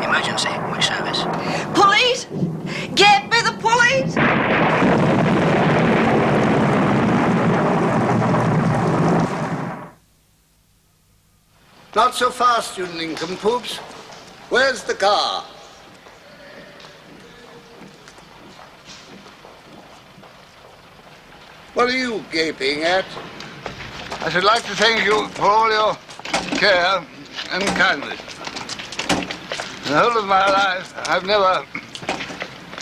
Emergency. Which service? Police! Get me the police! Not so fast, you nincompoops. Where's the car? What are you gaping at? I should like to thank you for all your care and kindness. In the whole of my life, I've never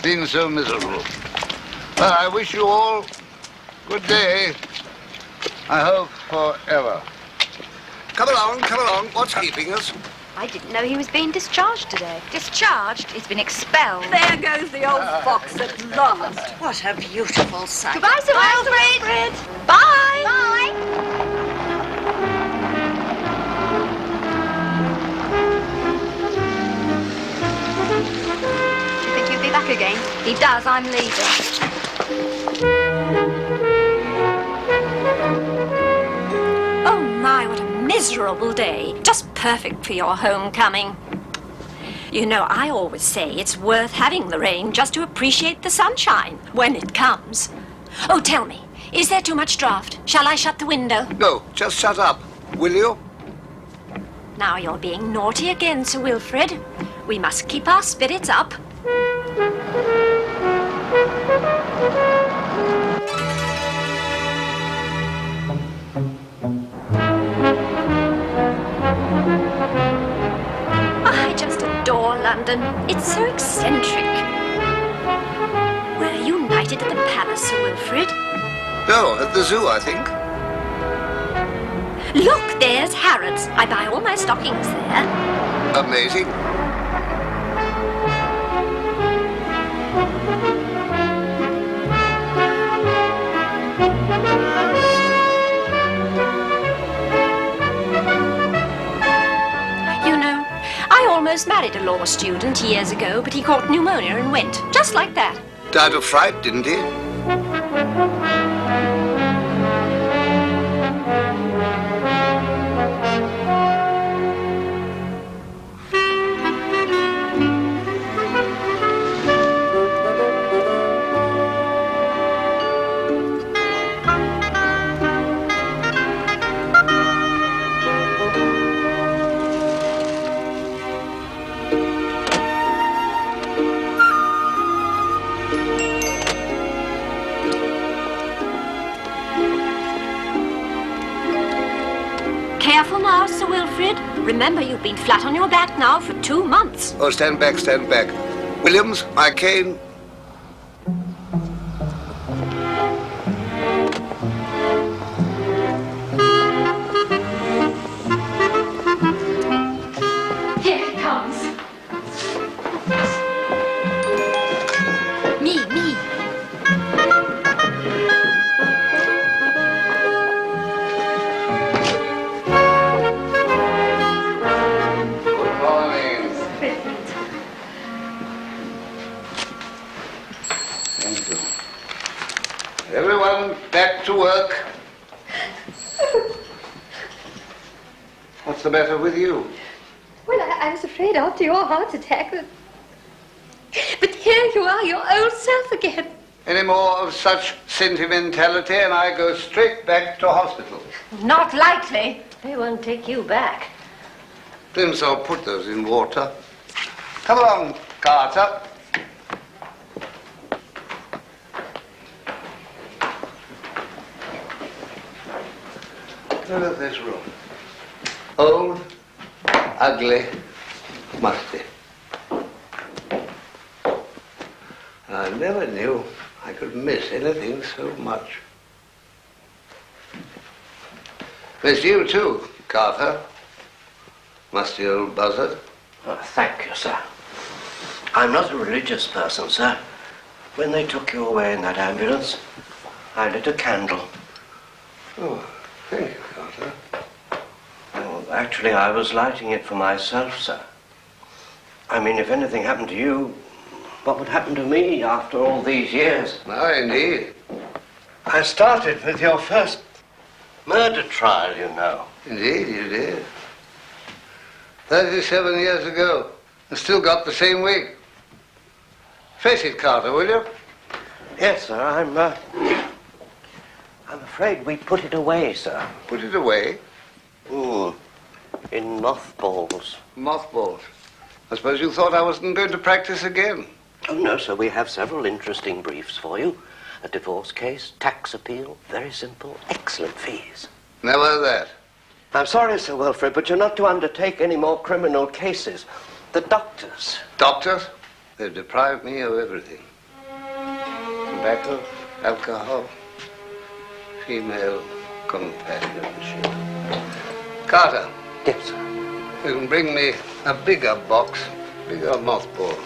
been so miserable. Well, I wish you all good day, I hope forever. Come along. What's keeping us? I didn't know he was being discharged today. Discharged? He's been expelled. There goes the old fox at last. What a beautiful sight. Goodbye, Sir Wilfred. Bye. Bye. Do you think he'll be back again? He does. I'm leaving. Oh my, what a miserable adorable day. Just perfect for your homecoming. You know, I always say it's worth having the rain just to appreciate the sunshine when it comes. Oh, tell me, is there too much draught? Shall I shut the window? No, just shut up, will you? Now you're being naughty again, Sir Wilfred. We must keep our spirits up. I just adore London. It's so eccentric. We're united at the palace, Sir Wilfred. No, at the zoo, I think. Look, there's Harrods. I buy all my stockings there. Amazing. You know, I almost married a law student years ago, but he caught pneumonia and went, just like that. Died of fright, didn't he? Careful now, Sir Wilfred. Remember, you've been flat on your back now for 2 months. Oh, stand back, stand back. Williams, my cane. Here it comes. Me. Good morning. Thank you. Everyone back to work. What's the matter with you? Well, I was afraid after your heart attack that... But here you are, your old self again. Any more of such sentimentality and I go straight back to hospital. Not likely. They won't take you back. Prince, I'll put those in water. Come along, Carter. Look at this room. Old, ugly, musty. I never knew I could miss anything so much. Miss you too, Carter. Musty old buzzard. Oh, thank you, sir. I'm not a religious person, sir. When they took you away in that ambulance, I lit a candle. Oh, thank you, Carter. Well, actually, I was lighting it for myself, sir. I mean, if anything happened to you, what would happen to me after all these years? Ah, indeed. I started with your first murder trial, you know. Indeed, you did. 37 years ago, and still got the same wig. Face it, Carter, will you? Yes, sir, I'm afraid we put it away, sir. Put it away. In mothballs. Mothballs. I suppose you thought I wasn't going to practice again. Oh, no, sir, we have several interesting briefs for you. A divorce case, tax appeal, very simple, excellent fees. Never that. I'm sorry, Sir Wilfred, but you're not to undertake any more criminal cases. The doctors. Doctors? They've deprived me of everything. Tobacco, alcohol, female companionship. Carter. Yes, sir. You can bring me a bigger box, bigger mothball.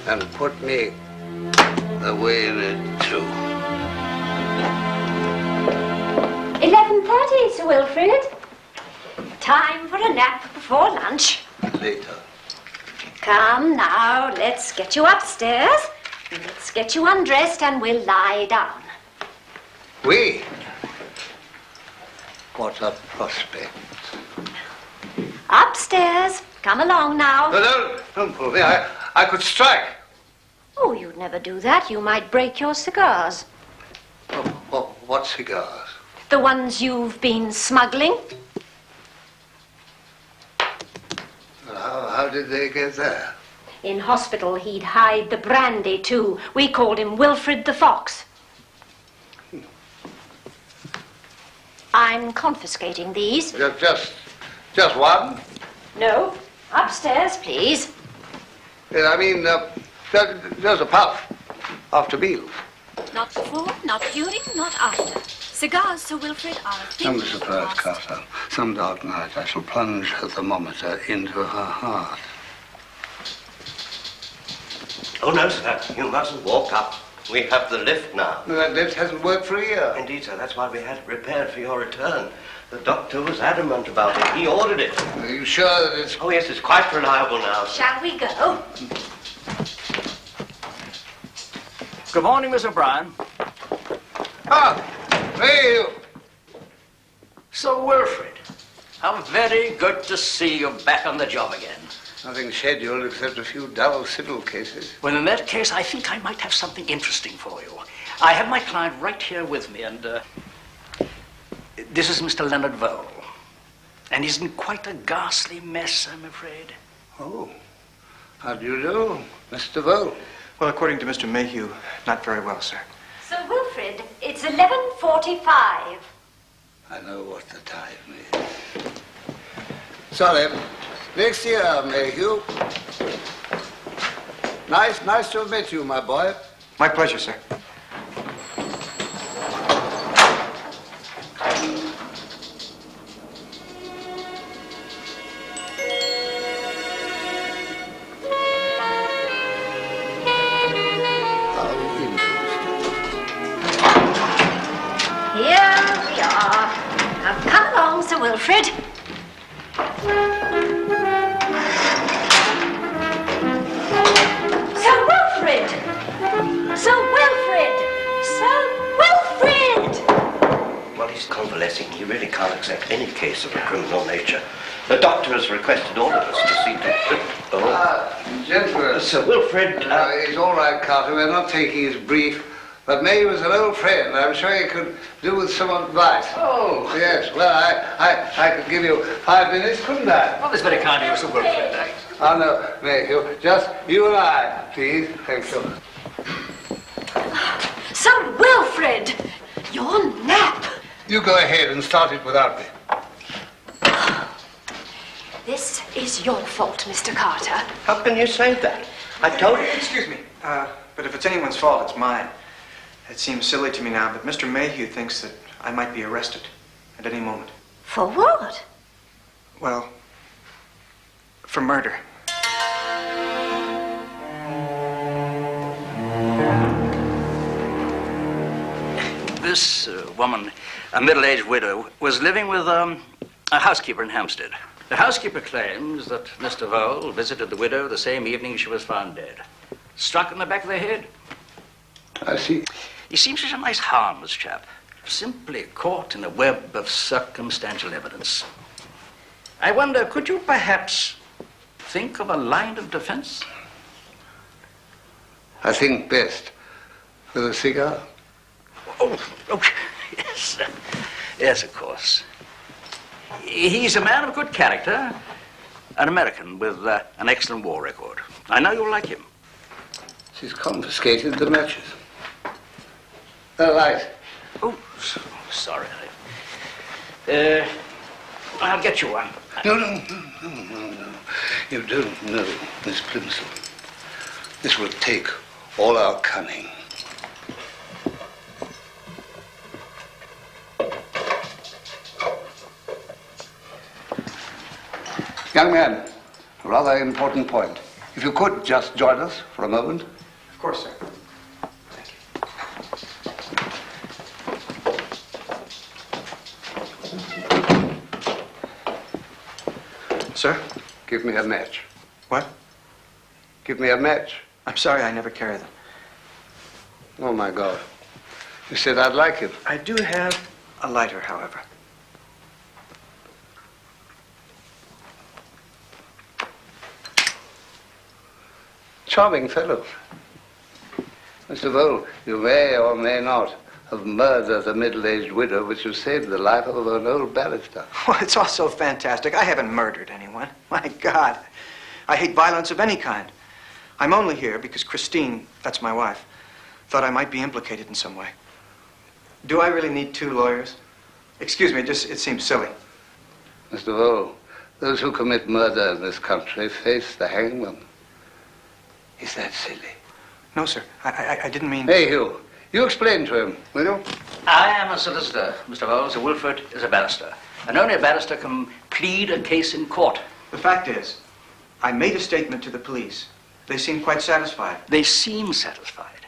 And put me away in it too. 11:30, Sir Wilfred. Time for a nap before lunch. Later. Come now, let's get you upstairs. Let's get you undressed and we'll lie down. We? What a prospect. Upstairs. Come along now. No, don't pull me. I could strike. Oh, you'd never do that. You might break your cigars. What cigars? The ones you've been smuggling. How did they get there? In hospital, he'd hide the brandy, too. We called him Wilfred the Fox. I'm confiscating these. Just one? No. Upstairs, please. I mean, just a puff after meals. Not before, not during, not after. Cigars, Sir Wilfred, are a thing Some of the surprise, past. Carter. Some dark night I shall plunge a thermometer into her heart. Oh, no, sir. You mustn't walk up. We have the lift now. That lift hasn't worked for a year. Indeed, sir. That's why we had it repaired for your return. The doctor was adamant about it. He ordered it. Are you sure that it's... Oh, yes, it's quite reliable now, sir. Shall we go? Good morning, Miss O'Brien. Ah, hey, you. Sir Wilfred, how very good to see you back on the job again. Nothing scheduled except a few dull civil cases. Well, in that case, I think I might have something interesting for you. I have my client right here with me, and this is Mr. Leonard Vole. And he's in quite a ghastly mess, I'm afraid. Oh, how do you do, Mr. Vole? Well, according to Mr. Mayhew, not very well, sir. Sir Wilfred, it's 11:45. I know what the time is. Sorry. Next year, Mayhew. Nice to have met you, my boy. My pleasure, sir. Here we are. Now come along, Sir Wilfred. Sir Wilfred! Sir Wilfred! Sir Wilfred! Well, he's convalescing. He really can't accept any case of a criminal nature. The doctor has requested all of us to see Dr. Gentlemen. Sir Wilfred... It's all right, Carter. We're not taking his brief. But May was an old friend. I'm sure he could do with some advice. Oh. Yes, well, I could give you 5 minutes, couldn't I? Well, that's very kind of you, Sir Wilfred. Oh, no, Mayhew. Just you and I, please. Thank you. Sir Wilfred! Your nap! You go ahead and start it without me. This is your fault, Mr. Carter. How can you say that? I told you... Excuse me, but if it's anyone's fault, it's mine. It seems silly to me now, but Mr. Mayhew thinks that I might be arrested at any moment. For what? Well, for murder. This woman, a middle-aged widow, was living with a housekeeper in Hampstead. The housekeeper claims that Mr. Vole visited the widow the same evening she was found dead. Struck in the back of the head. I see. He seems such a nice, harmless chap. Simply caught in a web of circumstantial evidence. I wonder, could you perhaps think of a line of defense? I think best with a cigar. Oh, yes. Yes, of course. He's a man of good character, an American with an excellent war record. I know you'll like him. She's confiscated the matches. They're right. Oh, sorry. I'll get you one. No. You don't know, Miss Plimsoll. This will take all our cunning. Young man, a rather important point. If you could just join us for a moment. Of course, sir. Sir? Give me a match. What? Give me a match. I'm sorry, I never carry them. Oh, my God. You said I'd like it. I do have a lighter, however. charming fellow. Mr. Vole, you may or may not have murdered a middle-aged widow, but you saved the life of an old barrister. Well, it's all so fantastic. I haven't murdered anyone. My God. I hate violence of any kind. I'm only here because Christine, that's my wife, thought I might be implicated in some way. Do I really need 2 lawyers? Excuse me, it seems silly. Mr. Vole, those who commit murder in this country face the hangman. Is that silly? No, sir. I didn't mean... Hey, Hugh, you explain to him, will you? I am a solicitor, Mr. Vole. Sir Wilfred is a barrister. And only a barrister can plead a case in court. The fact is, I made a statement to the police. They seem quite satisfied. They seem satisfied.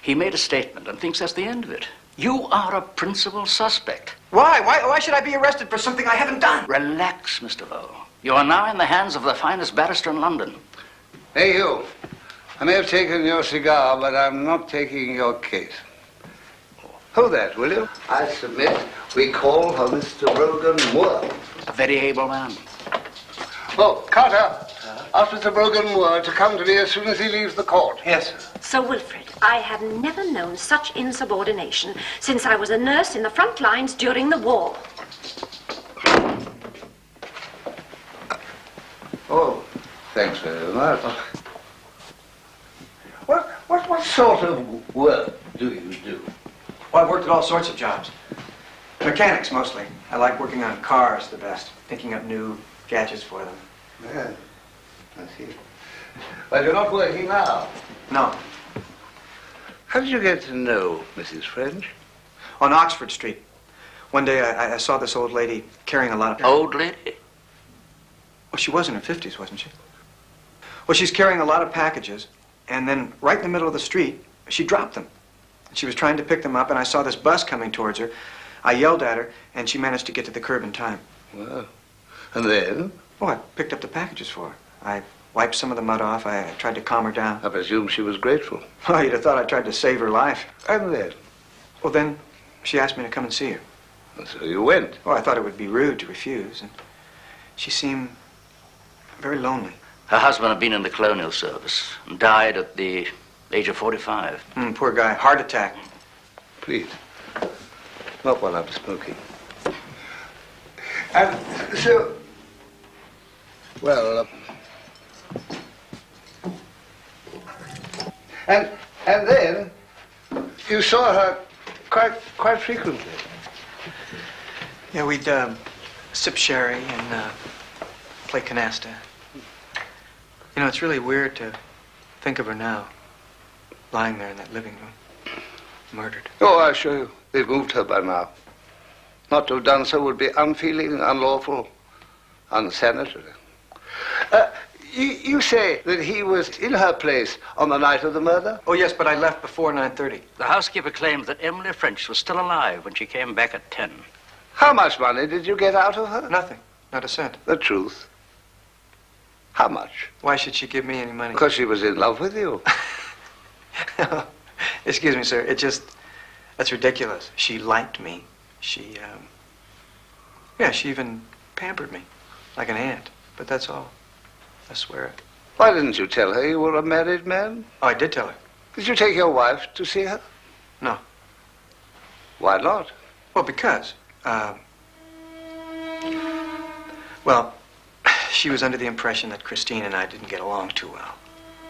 He made a statement and thinks that's the end of it. You are a principal suspect. Why? Why should I be arrested for something I haven't done? Relax, Mr. Vole. You are now in the hands of the finest barrister in London. Hey, Hugh, I may have taken your cigar, but I'm not taking your case. Hold that, will you? I submit we call for Mr. Brogan Moore. A very able man. Oh, Carter, ask Mr. Brogan Moore to come to me as soon as he leaves the court. Yes, sir. Sir Wilfred, I have never known such insubordination since I was a nurse in the front lines during the war. Oh, thanks very much. What sort of work do you do? Well, I worked at all sorts of jobs. Mechanics, mostly. I like working on cars the best, picking up new gadgets for them. Yeah, I see. But you're not working now? No. How did you get to know Mrs. French? On Oxford Street. One day I saw this old lady carrying a lot of... Old lady? Well, she was in her 50s, wasn't she? Well, she's carrying a lot of packages, and then right in the middle of the street, she dropped them. She was trying to pick them up, and I saw this bus coming towards her. I yelled at her, and she managed to get to the curb in time. Well, and then? Oh, I picked up the packages for her. I wiped some of the mud off. I tried to calm her down. I presume she was grateful. Oh, you'd have thought I tried to save her life. And then? Well, then she asked me to come and see her. And so you went? Oh, I thought it would be rude to refuse, and she seemed very lonely. Her husband had been in the colonial service and died at the age of 45. Poor guy. Heart attack. Please. Not while I'm smoking. And so... Well, and then you saw her quite frequently. Yeah, we'd sip sherry and play canasta. You know, it's really weird to think of her now, lying there in that living room, murdered. Oh, I assure you, they've moved her by now. Not to have done so would be unfeeling, unlawful, unsanitary. You say that he was in her place on the night of the murder? Oh, yes, but I left before 9:30. The housekeeper claims that Emily French was still alive when she came back at 10. How much money did you get out of her? Nothing. Not a cent. The truth. How much? Why should she give me any money? Because she was in love with you. Excuse me, sir. That's ridiculous. She liked me. She even pampered me like an aunt. But that's all. I swear it. Why didn't you tell her you were a married man? Oh, I did tell her. Did you take your wife to see her? No. Why not? Well, because, well, she was under the impression that Christine and I didn't get along too well.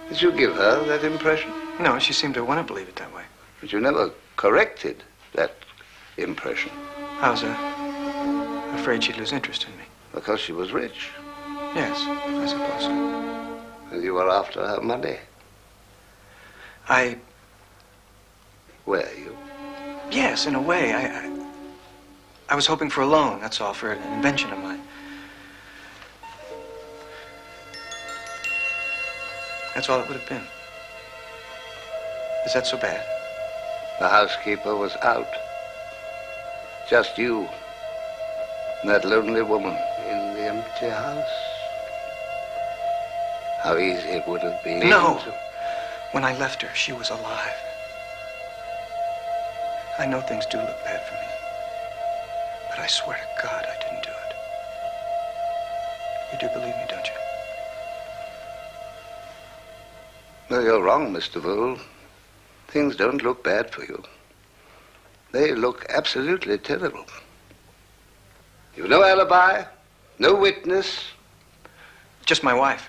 Did you give her that impression? No, she seemed to want to believe it that way. But you never corrected that impression. I was afraid she'd lose interest in me. Because she was rich. Yes, I suppose so. And you were after her money. Were you? Yes, in a way. I was hoping for a loan, that's all, for an invention of mine. That's all it would have been. Is that so bad? The housekeeper was out. Just you and that lonely woman in the empty house. How easy it would have been. No! When I left her, she was alive. I know things do look bad for me, but I swear to God I didn't do it. You do believe me, don't you? No, you're wrong, Mr. Vole. Things don't look bad for you. They look absolutely terrible. You've no alibi, no witness. Just my wife.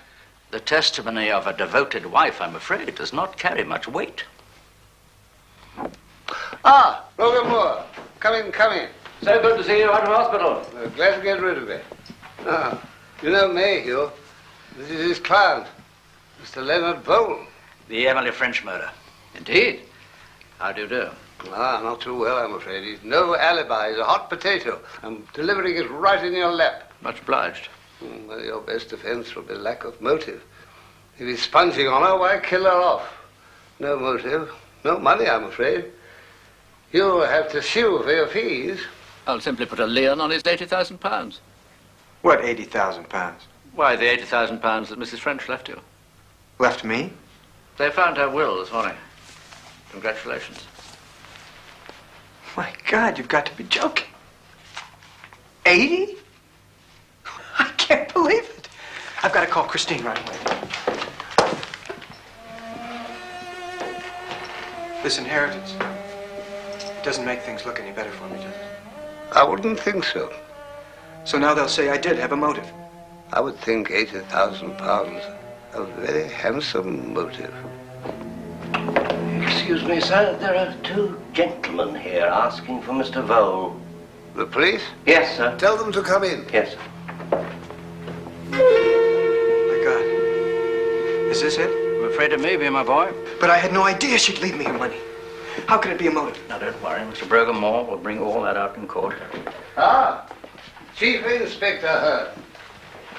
The testimony of a devoted wife, I'm afraid, does not carry much weight. Ah, Roger Moore. Come in, come in. So good to see you out of hospital. Glad to get rid of it. Ah, you know Mayhew. This is his client, Mr. Leonard Vole. The Emily French murder. Indeed. How do you do? Ah, not too well, I'm afraid. He's no alibi. He's a hot potato. I'm delivering it right in your lap. Much obliged. Well, your best defense will be lack of motive. If he's sponging on her, why kill her off? No motive. No money, I'm afraid. You'll have to sue for your fees. I'll simply put a lien on his £80,000. What, 80,000 pounds? Why, the £80,000 that Mrs. French left you. Left me? They found her will this morning. Congratulations. My God, you've got to be joking. 80? I can't believe it. I've got to call Christine right away. This inheritance, it doesn't make things look any better for me, does it? I wouldn't think so. So now they'll say I did have a motive. I would think £80,000 a very handsome motive. Excuse me, sir. There are two gentlemen here asking for Mr. Vole. The police? Yes, sir. Tell them to come in. Yes, sir. My God. Is this it? I'm afraid it may be, my boy. But I had no idea she'd leave me her money. How could it be a motive? Now, don't worry. Mr. Brogan Moore will bring all that out in court. Ah, Chief Inspector Hurd.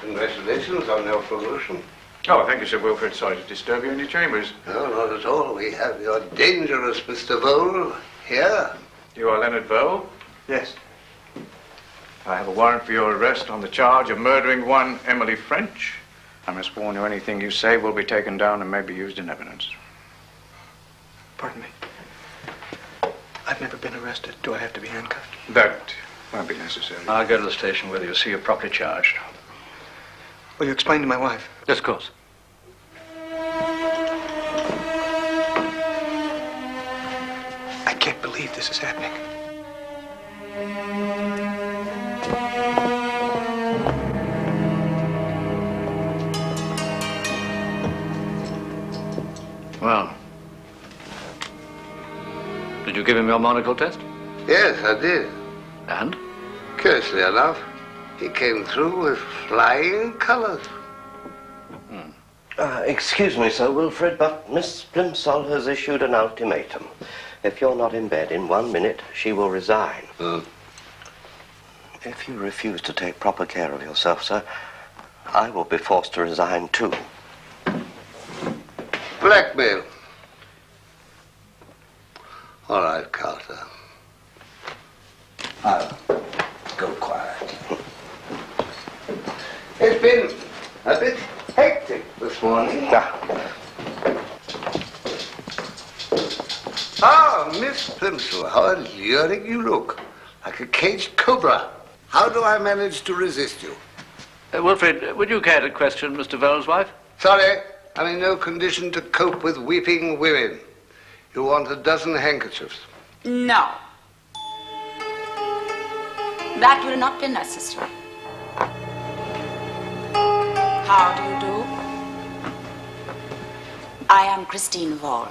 Congratulations on your promotion. Oh, thank you, Sir Wilfred. Sorry to disturb you in your chambers. No, not at all. We have your dangerous Mr. Vole here. You are Leonard Vole? Yes. I have a warrant for your arrest on the charge of murdering one Emily French. I must warn you, anything you say will be taken down and may be used in evidence. Pardon me. I've never been arrested. Do I have to be handcuffed? That won't be necessary. I'll go to the station with you, see you're properly charged. Will you explain to my wife? Yes, of course. I can't believe this is happening. Well, did you give him your monocle test? Yes, I did. And? Curiously enough, he came through with flying colors. Excuse me, Sir Wilfred, but Miss Plimsoll has issued an ultimatum. If you're not in bed in 1 minute, she will resign. If you refuse to take proper care of yourself, sir, I will be forced to resign too. Blackmail. All right, Carter. I'll go quiet. It's been a bit hectic this morning. Ah, Miss Plimsoll, how alluring you look. Like a caged cobra. How do I manage to resist you? Wilfred, would you care to question Mr. Vole's wife? Sorry, I'm in no condition to cope with weeping women. You want a dozen handkerchiefs. No. That will not be necessary. How do you do? I am Christine Vole.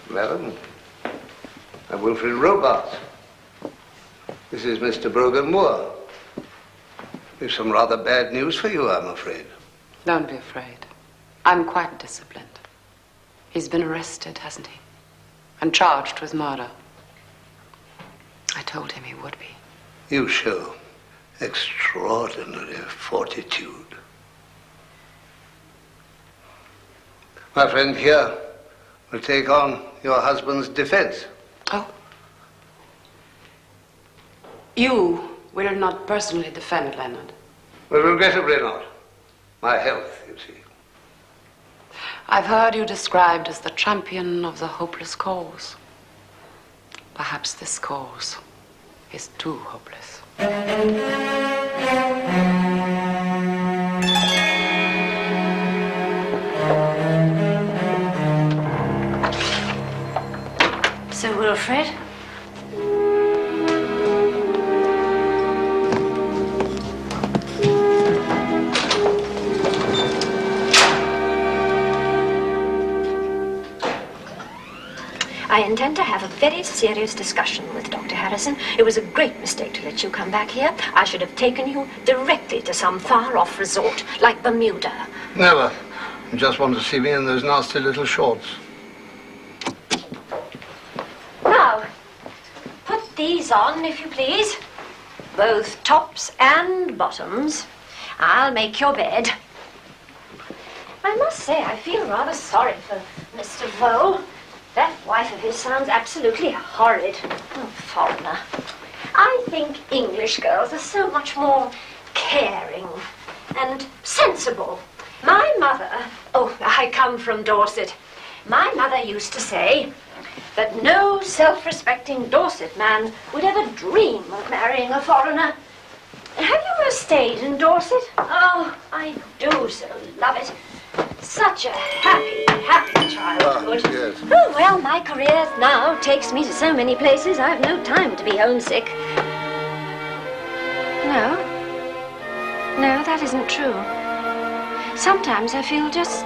Madam, I'm Wilfred Robarts. This is Mr. Brogan Moore. We've some rather bad news for you, I'm afraid. Don't be afraid. I'm quite disciplined. He's been arrested, hasn't he? And charged with murder. I told him he would be. You show extraordinary fortitude. My friend here will take on your husband's defense. Oh. You will not personally defend Leonard? Well, regrettably not. My health, you see. I've heard you described as the champion of the hopeless cause. Perhaps this cause is too hopeless. Sir Wilfred? I intend to have a very serious discussion with Dr. Harrison. It was a great mistake to let you come back here. I should have taken you directly to some far-off resort, like Bermuda. Never. You just want to see me in those nasty little shorts. Now, put these on, if you please. Both tops and bottoms. I'll make your bed. I must say, I feel rather sorry for Mr. Vole. That wife of his sounds absolutely horrid. Oh, foreigner. I think English girls are so much more caring and sensible. My mother, I come from Dorset. My mother used to say that no self-respecting Dorset man would ever dream of marrying a foreigner. Have you ever stayed in Dorset? Oh, I do so love it. Such a happy, happy childhood. Yes. Oh, well, my career now takes me to so many places, I've no time to be homesick. No. No, that isn't true. Sometimes I feel just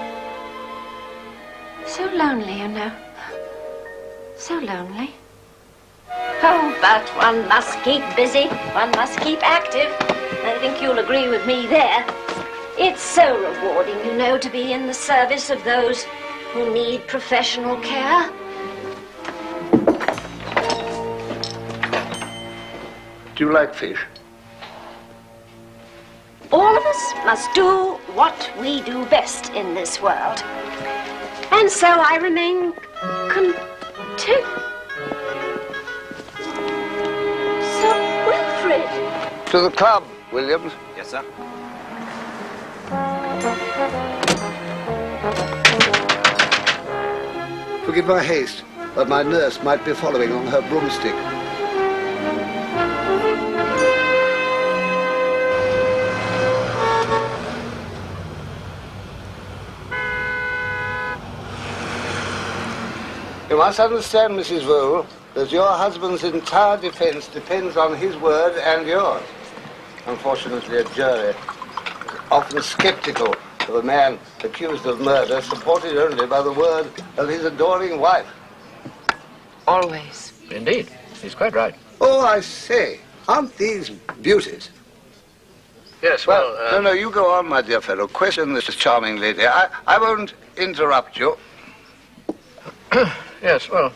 so lonely, you know. So lonely. Oh, but one must keep busy. One must keep active. I think you'll agree with me there. It's so rewarding, you know, to be in the service of those who need professional care. Do you like fish? All of us must do what we do best in this world. And so I remain content. Sir Wilfred. To the club, Williams. Yes, sir. Forgive my haste, but my nurse might be following on her broomstick. You must understand, Mrs. Vole, that your husband's entire defense depends on his word and yours. Unfortunately, a jury is often skeptical of a man accused of murder, supported only by the word of his adoring wife. Always. Indeed. He's quite right. Oh, I say, aren't these beauties? Yes, Well, no, you go on, my dear fellow. Question this charming lady. I won't interrupt you. Yes, well,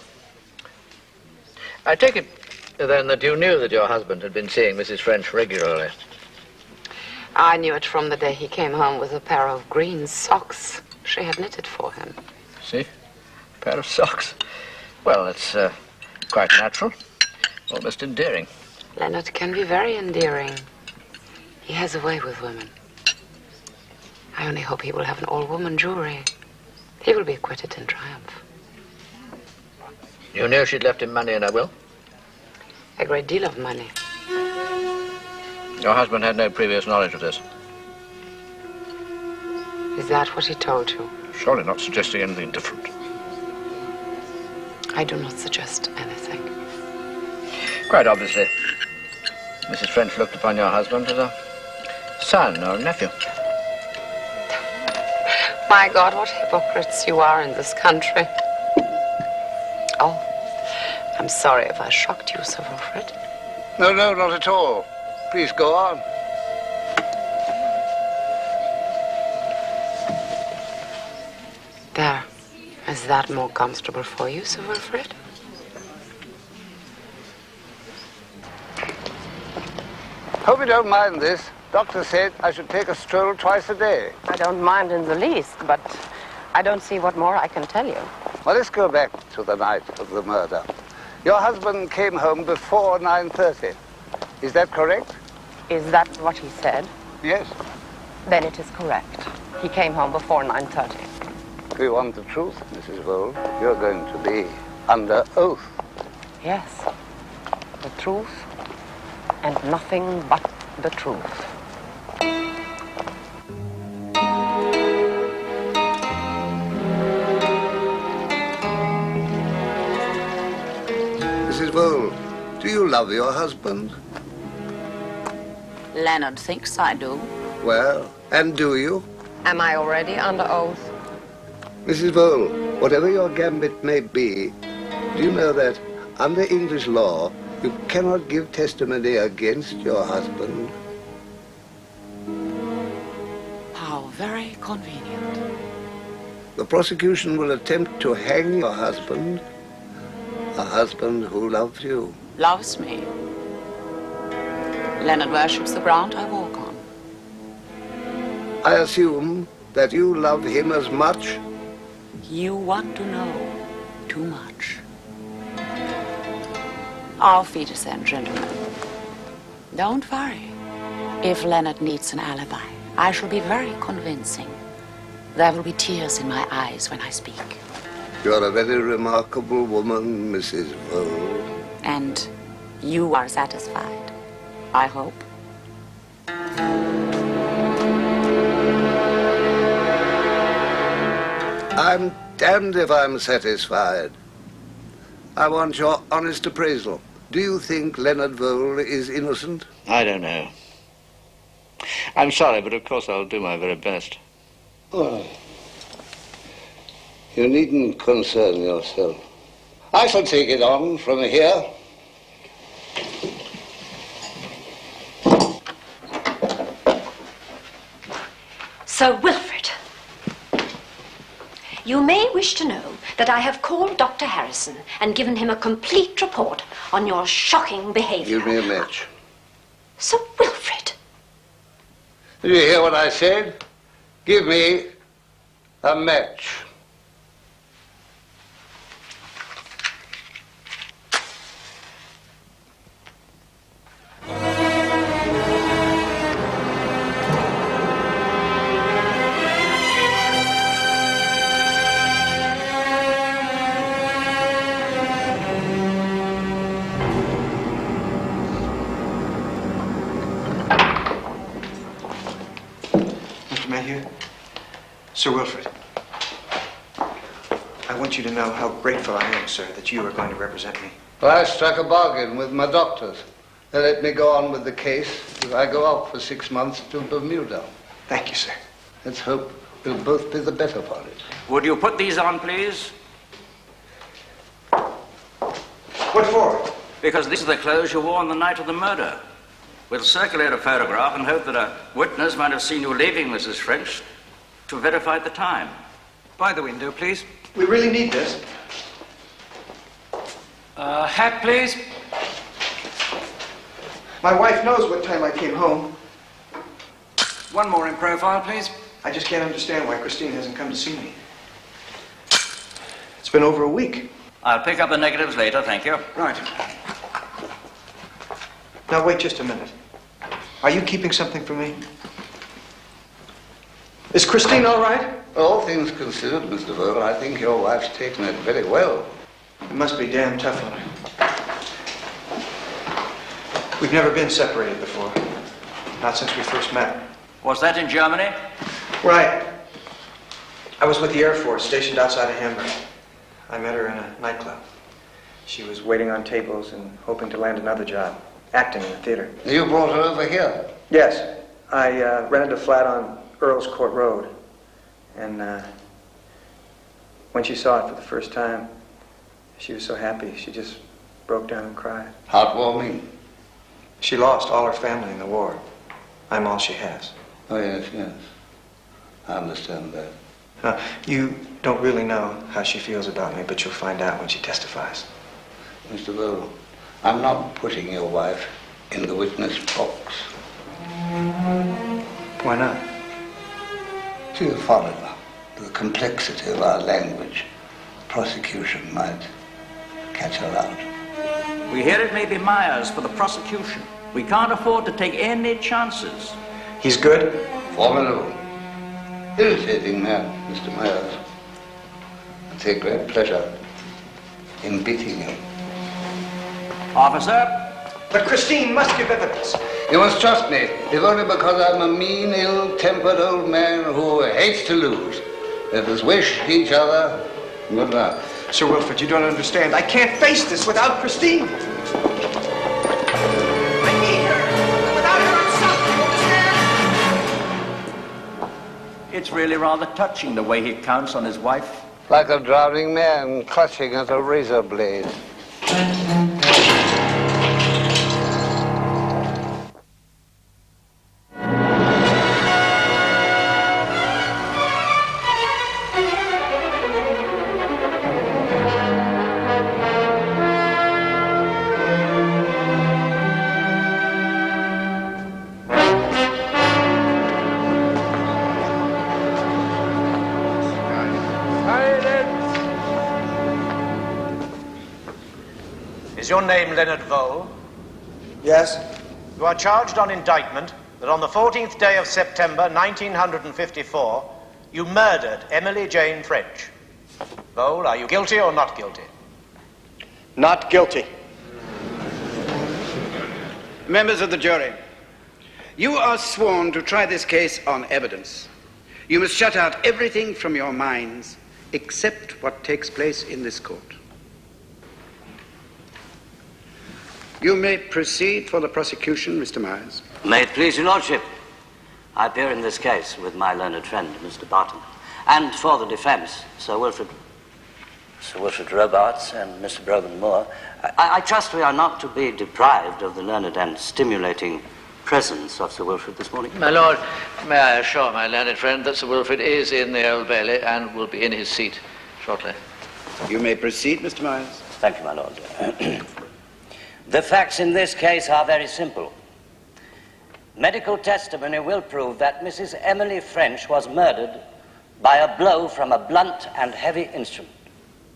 I take it, then, that you knew that your husband had been seeing Mrs. French regularly. I knew it from the day he came home with a pair of green socks she had knitted for him. See? A pair of socks. Well, it's quite natural. Almost endearing. Leonard can be very endearing. He has a way with women. I only hope he will have an all-woman jury. He will be acquitted in triumph. You knew she'd left him money in her will? A great deal of money. Your husband had no previous knowledge of this? Is that what he told you? Surely not suggesting anything different. I do not suggest anything. Quite obviously, Mrs. French looked upon your husband as a son or a nephew. My God, what hypocrites you are in this country. Oh, I'm sorry if I shocked you, Sir Wilfred. No, not at all. Please go on. There. Is that more comfortable for you, Sir Wilfred? Hope you don't mind this. Doctor said I should take a stroll twice a day. I don't mind in the least, but I don't see what more I can tell you. Well, let's go back to the night of the murder. Your husband came home before 9:30. Is that correct? Is that what he said? Yes. Then it is correct. He came home before 9:30. If you want the truth, Mrs. Vole, you're going to be under oath. Yes. The truth and nothing but the truth. Mrs. Vole, do you love your husband? Leonard thinks I do. Well, and do you? Am I already under oath? Mrs. Vole, whatever your gambit may be, do you know that under English law, you cannot give testimony against your husband? How very convenient. The prosecution will attempt to hang your husband, a husband who loves you. Loves me. Leonard worships the ground I walk on. I assume that you love him as much? You want to know too much. Auf Wiedersehen, gentlemen. Don't worry. If Leonard needs an alibi, I shall be very convincing. There will be tears in my eyes when I speak. You're a very remarkable woman, Mrs. Vole. And you are satisfied, I hope. I'm damned if I'm satisfied. I want your honest appraisal. Do you think Leonard Vole is innocent? I don't know. I'm sorry, but of course I'll do my very best. Oh, you needn't concern yourself. I shall take it on from here. Sir Wilfred, you may wish to know that I have called Dr. Harrison and given him a complete report on your shocking behavior. Give me a match. Sir Wilfred. Did you hear what I said? Give me a match. Sir Wilfred, I want you to know how grateful I am, sir, that you are going to represent me. Well, I struck a bargain with my doctors. They let me go on with the case if I go out for 6 months to Bermuda. Thank you, sir. Let's hope we'll both be the better for it. Would you put these on, please? What for? Because these are the clothes you wore on the night of the murder. We'll circulate a photograph and hope that a witness might have seen you leaving Mrs. French to verify the time. By the window, please. We really need this. Hat, please. My wife knows what time I came home. One more in profile, please. I just can't understand why Christine hasn't come to see me. It's been over a week. I'll pick up the negatives later, thank you. Right. Now, wait just a minute. Are you keeping something from me? Is Christine all right? All things considered, Mr. Vole, I think your wife's taken it very well. It must be damn tough on her. We've never been separated before. Not since we first met. Was that in Germany? Right. I was with the Air Force stationed outside of Hamburg. I met her in a nightclub. She was waiting on tables and hoping to land another job, acting in the theater. You brought her over here? Yes. I rented a flat on Earl's Court Road. And when she saw it for the first time, she was so happy, she just broke down and cried. Heartwarming. She lost all her family in the war. I'm all she has. Oh, yes, yes. I understand that. You don't really know how she feels about me, but you'll find out when she testifies. Mr. Beau, I'm not putting your wife in the witness box. Why not? She's a foreigner. The complexity of our language, prosecution might catch her out. We hear it may be Myers for the prosecution. We can't afford to take any chances. He's good? Formidable. Irritating man, Mr. Myers. I take great pleasure in beating him. Officer? But Christine must give evidence. You must trust me, if only because I'm a mean, ill-tempered old man who hates to lose. Let us wish each other good luck. Sir Wilfred, you don't understand. I can't face this without Christine. I need her. Without her, I'm sunk. You understand? It's really rather touching the way he counts on his wife. Like a drowning man clutching at a razor blade. Is your name Leonard Vole? Yes. You are charged on indictment that on the 14th day of September 1954, you murdered Emily Jane French. Vole, are you guilty or not guilty? Not guilty. Members of the jury, you are sworn to try this case on evidence. You must shut out everything from your minds except what takes place in this court. You may proceed for the prosecution, Mr. Myers. May it please your lordship, I appear in this case with my learned friend, Mr. Barton, and for the defense, Sir Wilfred Robarts and Mr. Brogan Moore. I trust we are not to be deprived of the learned and stimulating presence of Sir Wilfred this morning. My lord, may I assure my learned friend that Sir Wilfred is in the Old Bailey and will be in his seat shortly. You may proceed, Mr. Myers. Thank you, my lord. The facts in this case are very simple. Medical testimony will prove that Mrs. Emily French was murdered by a blow from a blunt and heavy instrument.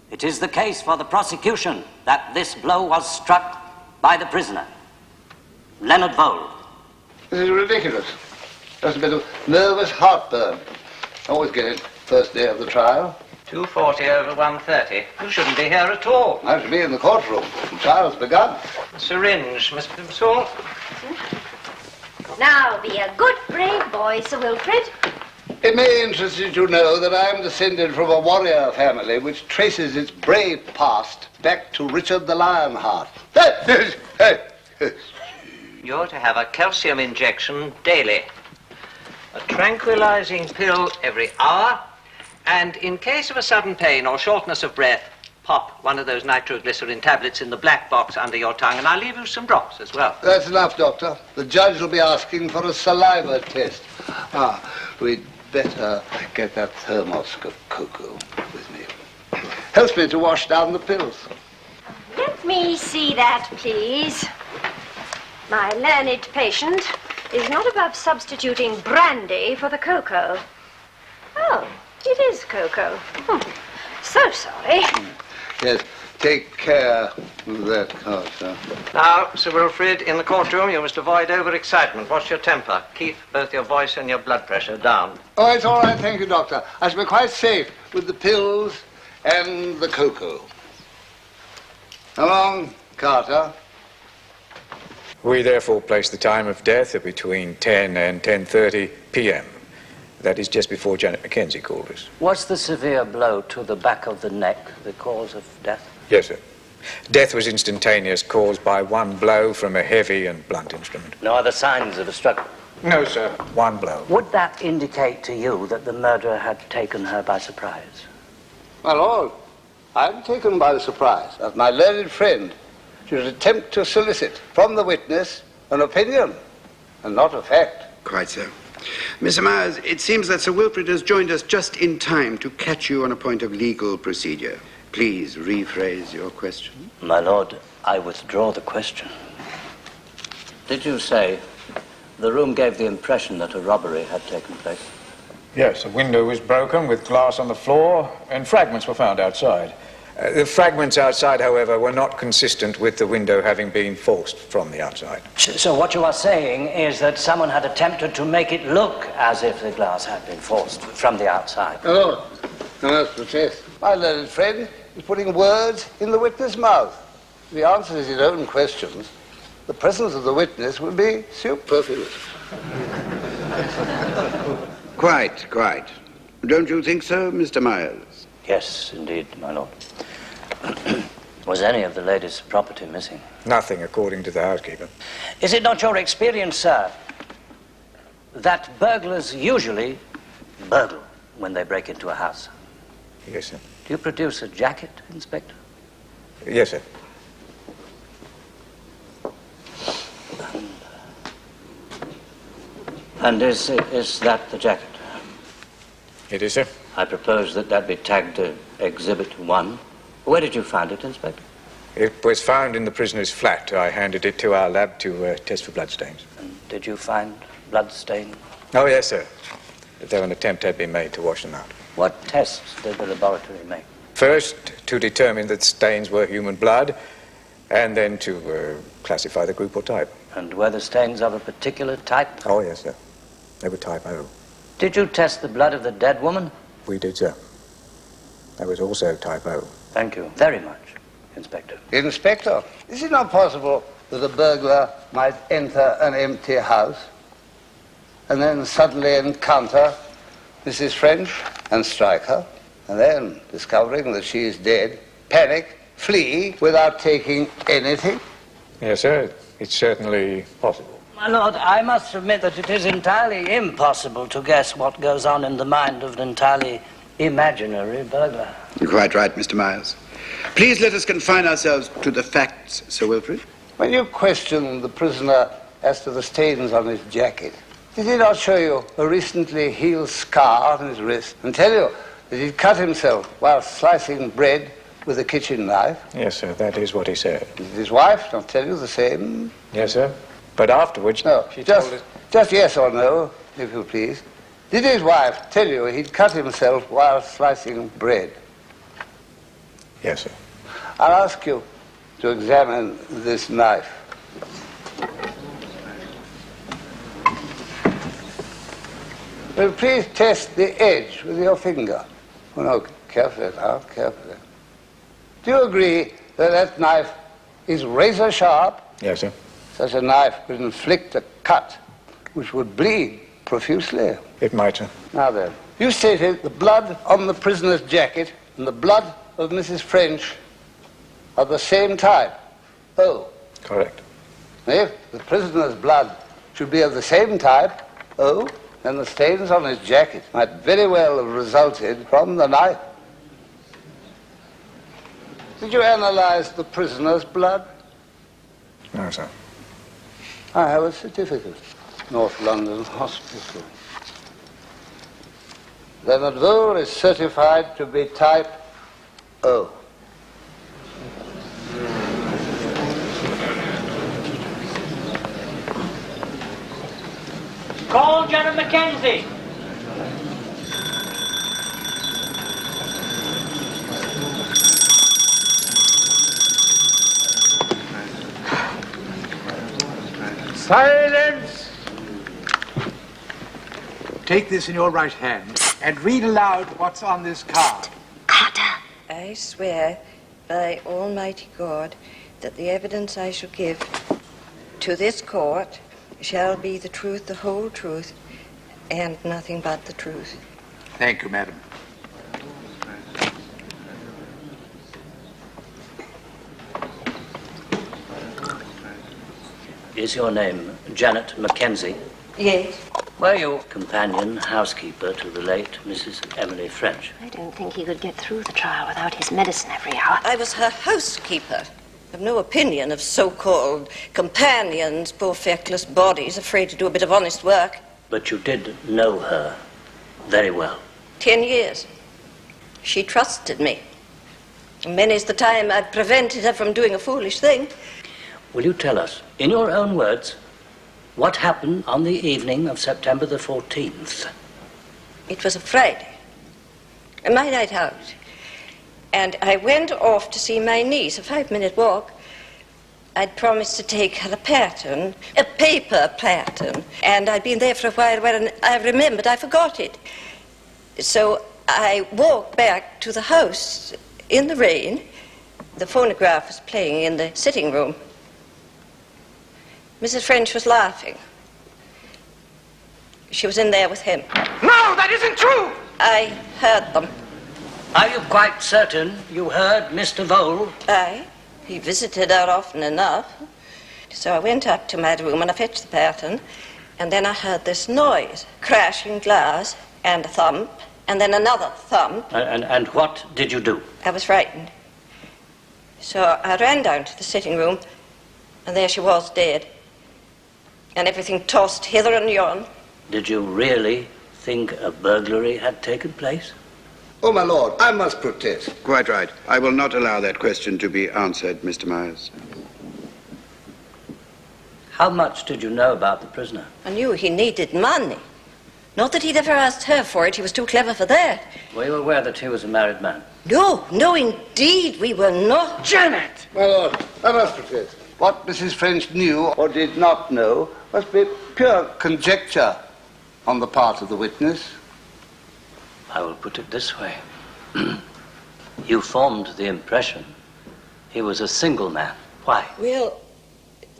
It is the case for the prosecution that this blow was struck by the prisoner, Leonard Vole. This is ridiculous. Just a bit of nervous heartburn. Always get it first day of the trial. 2:40 over 1:30. You shouldn't be here at all. I should be in the courtroom. The trial's begun. Syringe, Mr. Pimsall. Now be a good, brave boy, Sir Wilfred. It may interest you to know that I am descended from a warrior family which traces its brave past back to Richard the Lionheart. You're to have a calcium injection daily, a tranquilizing pill every hour, and in case of a sudden pain or shortness of breath, pop one of those nitroglycerin tablets in the black box under your tongue, and I'll leave you some drops as well. That's enough, Doctor. The judge will be asking for a saliva test. We'd better get that thermos of cocoa with me. Helps me to wash down the pills. Let me see that, please. My learned patient is not above substituting brandy for the cocoa. Oh, it is cocoa. So sorry. Yes, take care of that, Carter. Now, Sir Wilfred, in the courtroom, you must avoid overexcitement. Watch your temper. Keep both your voice and your blood pressure down. Oh, it's all right, thank you, Doctor. I shall be quite safe with the pills and the cocoa. Come on, Carter. We therefore place the time of death at between 10 and 10:30 p.m. That is just before Janet Mackenzie called us. Was the severe blow to the back of the neck the cause of death? Yes, sir. Death was instantaneous, caused by one blow from a heavy and blunt instrument. No other signs of a struggle? No, sir. One blow. Would that indicate to you that the murderer had taken her by surprise? My lord, I'm taken by surprise that my learned friend should attempt to solicit from the witness an opinion and not a fact. Quite so. Mr. Myers, it seems that Sir Wilfred has joined us just in time to catch you on a point of legal procedure. Please rephrase your question. My lord, I withdraw the question. Did you say the room gave the impression that a robbery had taken place? Yes, a window was broken with glass on the floor and fragments were found outside. The fragments outside, however, were not consistent with the window having been forced from the outside. So what you are saying is that someone had attempted to make it look as if the glass had been forced from the outside. Oh, that's the test. My learned friend is putting words in the witness' mouth. If he answers his own questions, the presence of the witness will be superfluous. Quite. Don't you think so, Mr. Myers? Yes, indeed, my lord. Was any of the lady's property missing? Nothing, according to the housekeeper. Is it not your experience, sir, that burglars usually burgle when they break into a house? Yes, sir. Do you produce a jacket, Inspector? Yes, sir. And is that the jacket? It is, sir. I propose that be tagged Exhibit 1. Where did you find it, Inspector? It was found in the prisoner's flat. I handed it to our lab to test for bloodstains. And did you find bloodstain? Oh, yes, sir. Though an attempt had been made to wash them out. What tests did the laboratory make? First, to determine that stains were human blood, and then to classify the group or type. And were the stains of a particular type? Oh, yes, sir. They were type O. Did you test the blood of the dead woman? We did, sir. That was also type O. Thank you very much, Inspector. Inspector, is it not possible that a burglar might enter an empty house and then suddenly encounter Mrs. French and strike her, and then, discovering that she is dead, panic, flee without taking anything? Yes, sir. It's certainly possible. My lord, I must admit that it is entirely impossible to guess what goes on in the mind of an entirely imaginary burglar. You're quite right, Mr. Myers. Please let us confine ourselves to the facts, Sir Wilfred. When you questioned the prisoner as to the stains on his jacket, did he not show you a recently healed scar on his wrist and tell you that he'd cut himself while slicing bread with a kitchen knife? Yes, sir. That is what he said. Did his wife not tell you the same? Yes, sir. But afterwards, no, she told us... Just yes or no, if you please. Did his wife tell you he'd cut himself while slicing bread? Yes, sir. I'll ask you to examine this knife. Will you please test the edge with your finger? Oh, no, carefully now, carefully. Do you agree that that knife is razor sharp? Yes, sir. Such a knife could inflict a cut which would bleed profusely. It might, sir. Now then, you stated the blood on the prisoner's jacket and the blood of Mrs. French are the same type. O. Correct. If the prisoner's blood should be of the same type, O, then the stains on his jacket might very well have resulted from the knife. Did you analyze the prisoner's blood? No, sir. I have a certificate. North London Hospital. Leonard Vole is certified to be type O. Call Janet Mackenzie. Silence! Take this in your right hand and read aloud what's on this card. Carter. I swear by Almighty God that the evidence I shall give to this court shall be the truth, the whole truth, and nothing but the truth. Thank you, madam. Is your name Janet Mackenzie? Yes. Were you companion housekeeper to the late Mrs. Emily French? I don't think he could get through the trial without his medicine every hour. I was her housekeeper. I've no opinion of so-called companions, poor feckless bodies, afraid to do a bit of honest work. But you did know her very well. 10 years. She trusted me. Many's the time I've prevented her from doing a foolish thing. Will you tell us, in your own words, what happened on the evening of September the 14th? It was a Friday, my night out. And I went off to see my niece, a 5-minute walk. I'd promised to take her a pattern, a paper pattern. And I'd been there for a while when I remembered I forgot it. So I walked back to the house in the rain. The phonograph was playing in the sitting room. Mrs. French was laughing. She was in there with him. No, that isn't true! I heard them. Are you quite certain you heard Mr. Vole? Aye. He visited her often enough. So I went up to my room and I fetched the pattern, and then I heard this noise, crashing glass, and a thump, and then another thump. And what did you do? I was frightened. So I ran down to the sitting room, and there she was, dead. And everything tossed hither and yon. Did you really think a burglary had taken place? Oh, my lord, I must protest. Quite right. I will not allow that question to be answered, Mr. Myers. How much did you know about the prisoner? I knew he needed money. Not that he'd ever asked her for it. He was too clever for that. Were you aware that he was a married man? No, no, indeed, we were not. Janet! My lord, I must protest. What Mrs. French knew or did not know must be pure conjecture on the part of the witness. I will put it this way. You formed the impression he was a single man. Why? Well,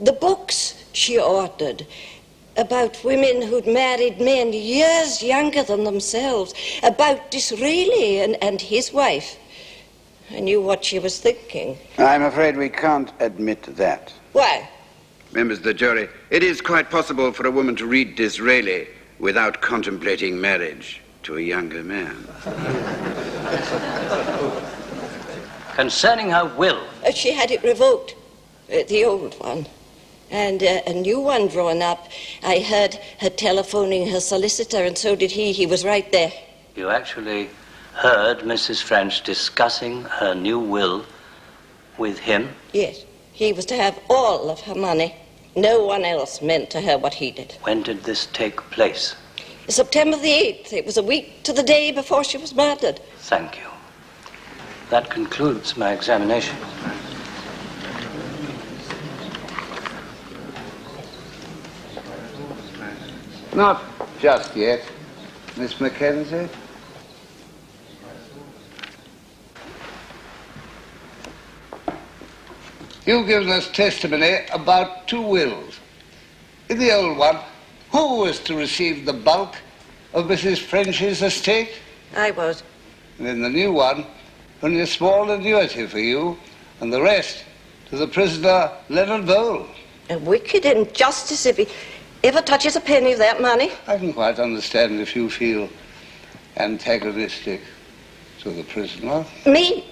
the books she ordered about women who'd married men years younger than themselves, about Disraeli and his wife. I knew what she was thinking. I'm afraid we can't admit that. Why? Members of the jury, it is quite possible for a woman to read Disraeli without contemplating marriage to a younger man. Concerning her will. She had it revoked, the old one. And a new one drawn up. I heard her telephoning her solicitor, and so did he. He was right there. You actually heard Mrs. French discussing her new will with him? Yes. He was to have all of her money. No one else meant to her what he did. When did this take place? September the 8th. It was a week to the day before she was murdered. Thank you. That concludes my examination. Not just yet, Miss Mackenzie. You've given us testimony about two wills. In the old one, who was to receive the bulk of Mrs. French's estate? I was. And in the new one, only a small annuity for you, and the rest to the prisoner Leonard Vole. A wicked injustice if he ever touches a penny of that money. I can quite understand if you feel antagonistic to the prisoner. Me?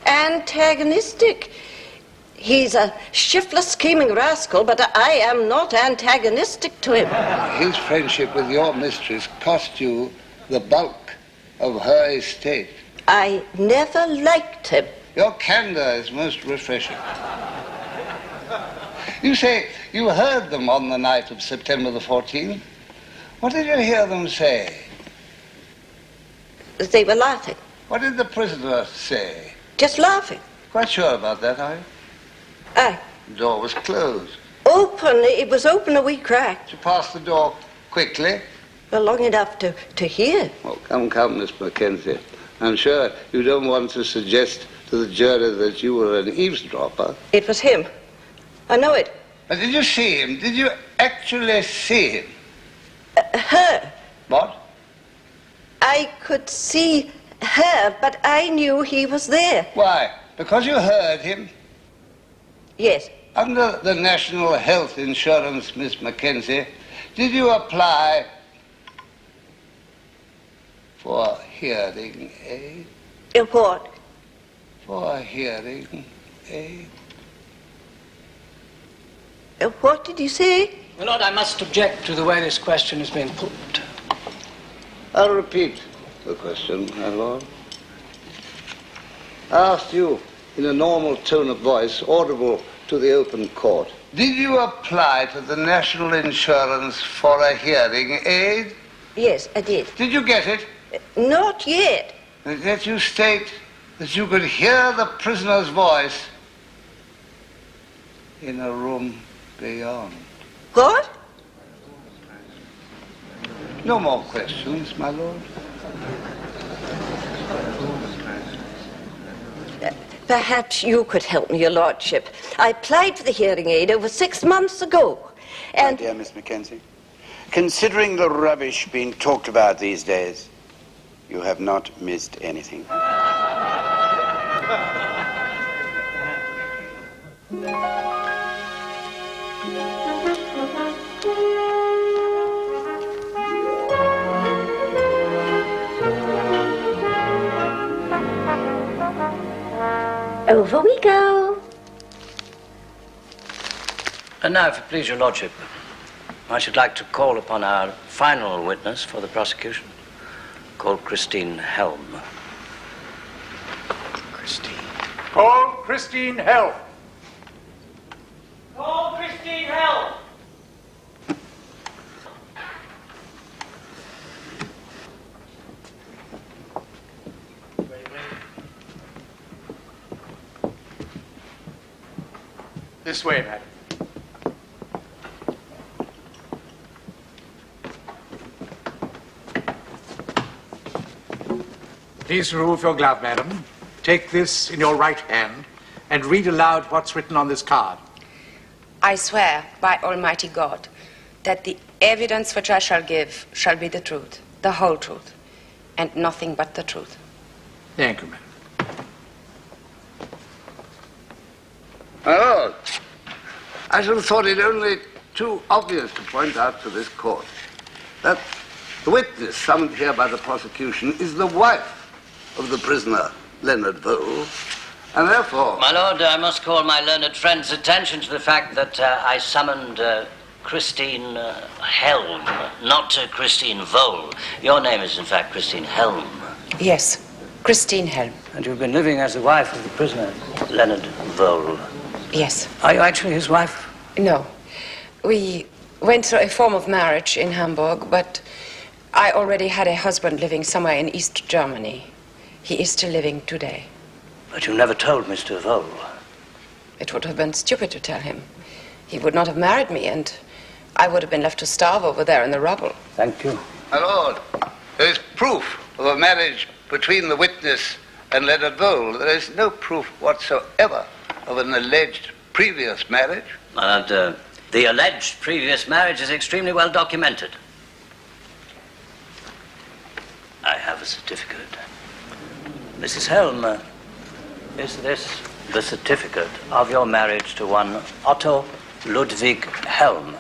Antagonistic? He's a shiftless, scheming rascal, but I am not antagonistic to him. His friendship with your mistress cost you the bulk of her estate. I never liked him. Your candor is most refreshing. You say you heard them on the night of September the 14th. What did you hear them say? They were laughing. What did the prisoner say? Just laughing. Quite sure about that, are you? Aye. The door was closed. Open. It was open a wee crack. She passed the door quickly? Well, long enough to hear. Oh, come, Miss Mackenzie. I'm sure you don't want to suggest to the jury that you were an eavesdropper. It was him. I know it. But did you see him? Did you actually see him? Her. What? I could see her, but I knew he was there. Why? Because you heard him? Yes. Under the National Health Insurance, Miss Mackenzie, did you apply for hearing aid? What? For hearing aid. What did you say? My Lord, I must object to the way this question is being put. I'll repeat the question, my lord. I asked you in a normal tone of voice, audible to the open court. Did you apply to the National Insurance for a hearing aid? Yes, I did. Did you get it? Not yet. And yet you state that you could hear the prisoner's voice in a room beyond. What? No more questions, my lord. Perhaps you could help me, your lordship. I applied for the hearing aid over 6 months ago, and... My dear Miss Mackenzie, considering the rubbish being talked about these days, You have not missed anything. Over we go. And now, if it please your lordship, I should like to call upon our final witness for the prosecution, called Christine Helm. Call Christine Helm. Call Christine Helm. This way, madam. Please remove your glove, madam. Take this in your right hand and read aloud what's written on this card. I swear by Almighty God that the evidence which I shall give shall be the truth, the whole truth, and nothing but the truth. Thank you, madam. My lord, I should have thought it only too obvious to point out to this court that the witness summoned here by the prosecution is the wife of the prisoner, Leonard Vole, and therefore... My lord, I must call my learned friend's attention to the fact that I summoned Christine Helm, not Christine Vole. Your name is, in fact, Christine Helm. Yes, Christine Helm. And you've been living as the wife of the prisoner, Leonard Vole. Yes. Are you actually his wife? No. We went through a form of marriage in Hamburg, but I already had a husband living somewhere in East Germany. He is still living today. But you never told Mr. Vole. It would have been stupid to tell him. He would not have married me, and I would have been left to starve over there in the rubble. Thank you. My lord, there is proof of a marriage between the witness and Leonard Vole. There is no proof whatsoever of an alleged previous marriage. My lord, the alleged previous marriage is extremely well documented. I have a certificate. Mrs. Helm, is this the certificate of your marriage to one Otto Ludwig Helm,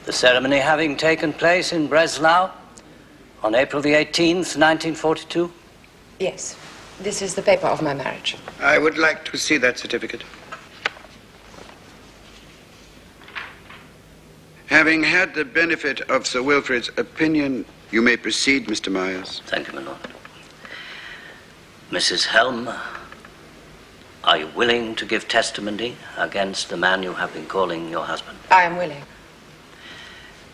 the ceremony having taken place in Breslau on April the 18th, 1942? Yes, this is the paper of my marriage. I would like to see that certificate. Having had the benefit of Sir Wilfred's opinion, you may proceed, Mr. Myers. Thank you, my lord. Mrs. Helm, are you willing to give testimony against the man you have been calling your husband? I am willing.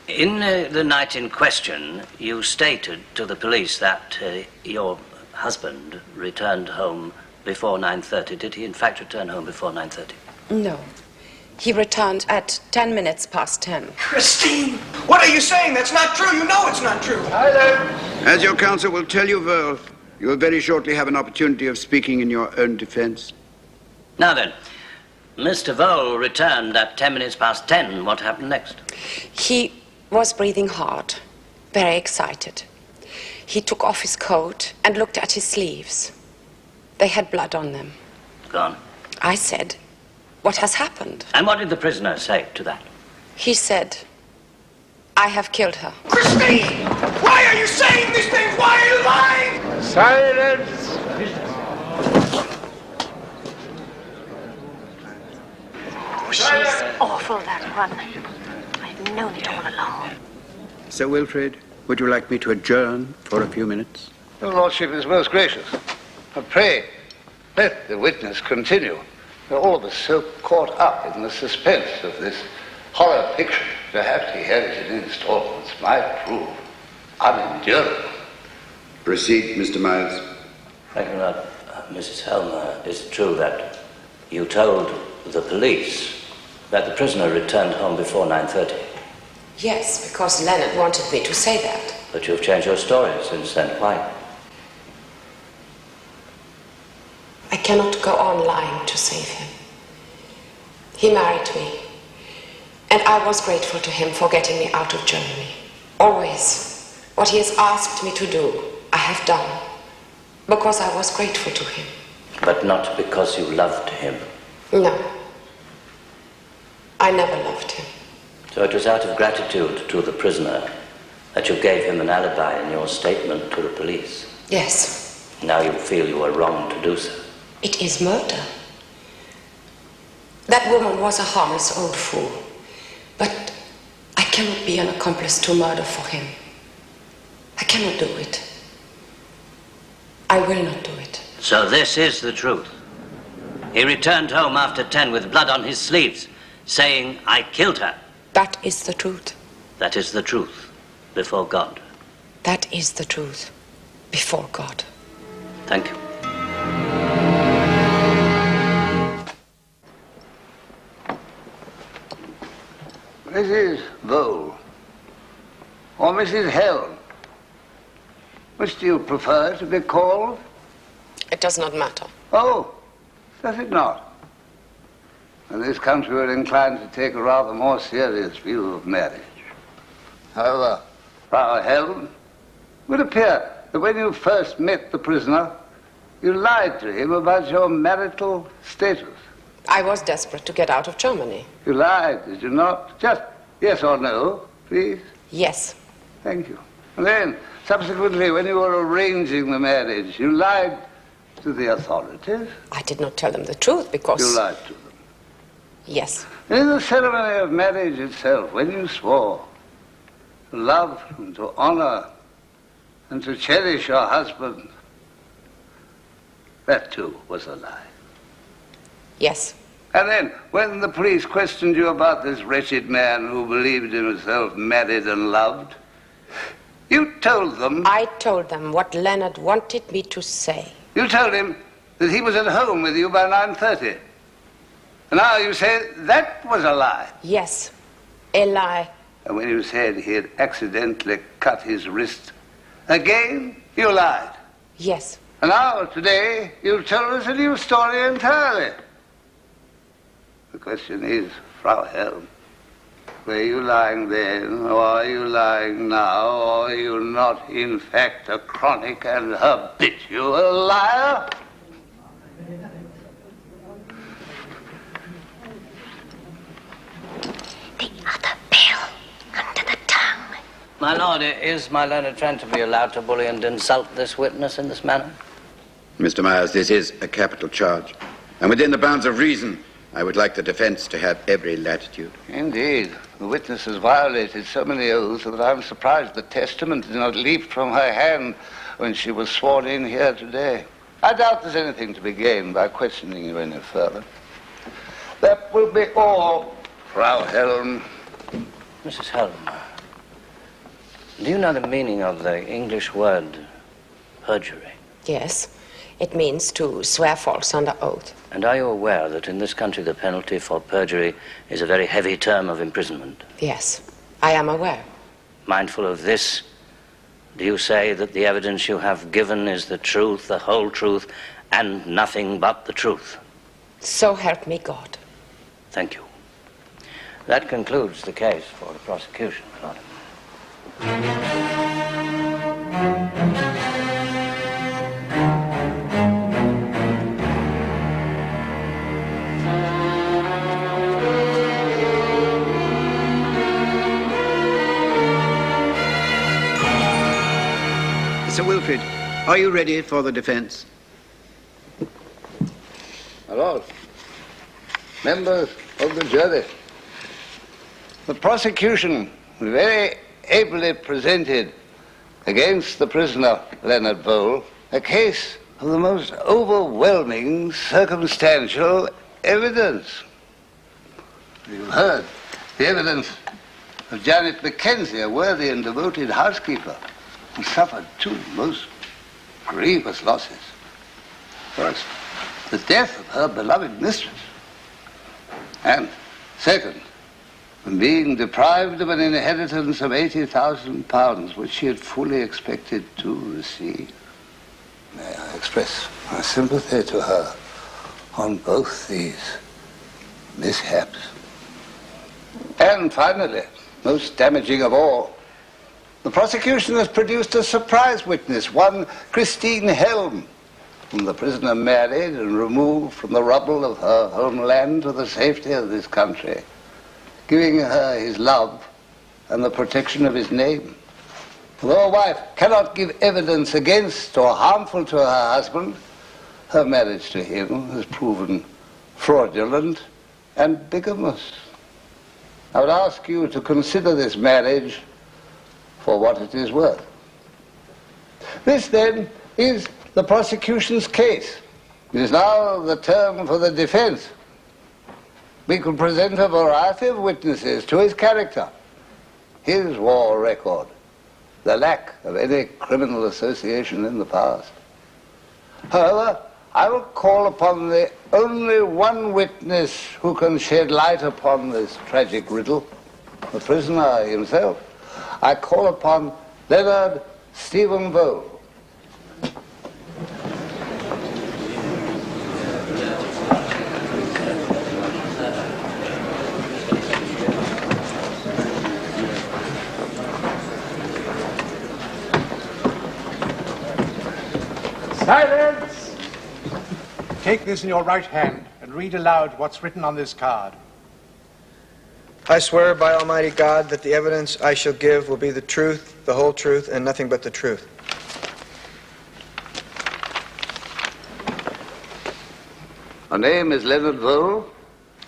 In the night in question, you stated to the police that your husband returned home before 9:30. Did he in fact return home before 9:30? No. He returned at 10 minutes past 10. Christine! What are you saying? That's not true. You know it's not true. As your counsel will tell you, Vole, you will very shortly have an opportunity of speaking in your own defense. Now then, Mr. Vole returned at 10 minutes past 10. What happened next? He was breathing hard, very excited. He took off his coat and looked at his sleeves. They had blood on them. Gone. I said, "What has happened?" And what did the prisoner say to that? He said, "I have killed her." Christine! Why are you saying these things? Why are you lying? Silence! Oh, she's awful, that one. I've known it all along. Sir Wilfred, would you like me to adjourn for a few minutes? Your lordship is most gracious. But pray, let the witness continue. We're all of us so caught up in the suspense of this horror picture. To have to hear it in installments might prove unendurable. Proceed, Mr. Myers. Thank you, Lord. Mrs. Helm, is it true that you told the police that the prisoner returned home before 9:30? Yes, because Leonard wanted me to say that. But you've changed your story since then. Why? I cannot go on lying to save him. He married me, and I was grateful to him for getting me out of Germany. Always. What he has asked me to do, I have done because I was grateful to him. But not because you loved him. No. I never loved him. So it was out of gratitude to the prisoner that you gave him an alibi in your statement to the police. Yes. Now you feel you were wrong to do so. It is murder. That woman was a harmless old fool. But I cannot be an accomplice to murder for him. I cannot do it. I will not do it. So this is the truth. He returned home after 10 with blood on his sleeves, saying, I killed her. That is the truth. That is the truth before God. That is the truth before God. Thank you. Mrs. Vole or Mrs. Helm? Which do you prefer to be called? It does not matter. Oh, does it not? In this country we're inclined to take a rather more serious view of marriage. However, Frau Helm, it would appear that when you first met the prisoner, you lied to him about your marital status. I was desperate to get out of Germany. You lied, did you not? Just yes or no, please. Yes. Thank you. And then, subsequently, when you were arranging the marriage, you lied to the authorities. I did not tell them the truth because... You lied to them. Yes. In the ceremony of marriage itself, when you swore to love and to honor and to cherish your husband, that too was a lie. Yes. And then, when the police questioned you about this wretched man who believed himself married and loved, you told them... I told them what Leonard wanted me to say. You told him that he was at home with you by 9:30. And now you say that was a lie. Yes, a lie. And when you said he had accidentally cut his wrist, again you lied. Yes. And now, today, you've told us a new story entirely. The question is, Frau Helm, were you lying then, or are you lying now, or are you not, in fact, a chronic and habitual liar? The other pill under the tongue. My lord, is my learned friend to be allowed to bully and insult this witness in this manner? Mr. Myers, this is a capital charge. And within the bounds of reason, I would like the defense to have every latitude. Indeed. The witness has violated so many oaths that I'm surprised the testament did not leap from her hand when she was sworn in here today. I doubt there's anything to be gained by questioning you any further. That will be all, Frau Helm. Mrs. Helm, do you know the meaning of the English word perjury? Yes. It means to swear false under oath. And are you aware that in this country the penalty for perjury is a very heavy term of imprisonment? Yes, I am aware. Mindful of this, do you say that the evidence you have given is the truth, the whole truth, and nothing but the truth? So help me God. Thank you. That concludes the case for the prosecution, Lord. Sir Wilfred, are you ready for the defense? My lord, members of the jury, the prosecution very ably presented against the prisoner, Leonard Vole, a case of the most overwhelming circumstantial evidence. You've heard the evidence of Janet Mackenzie, a worthy and devoted housekeeper, who suffered two most grievous losses. First, the death of her beloved mistress. And second, from being deprived of an inheritance of £80,000, which she had fully expected to receive. May I express my sympathy to her on both these mishaps. And finally, most damaging of all, The prosecution has produced a surprise witness, one Christine Helm, whom the prisoner married and removed from the rubble of her homeland to the safety of this country, giving her his love and the protection of his name. Although a wife cannot give evidence against or harmful to her husband, her marriage to him has proven fraudulent and bigamous. I would ask you to consider this marriage for what it is worth. This, then, is the prosecution's case. It is now the turn for the defense. We could present a variety of witnesses to his character, his war record, the lack of any criminal association in the past. However, I will call upon the only one witness who can shed light upon this tragic riddle, the prisoner himself. I call upon Leonard Stephen Vole. Silence! Take this in your right hand and read aloud what's written on this card. I swear by Almighty God that the evidence I shall give will be the truth, the whole truth, and nothing but the truth. Her name is Leonard Vole.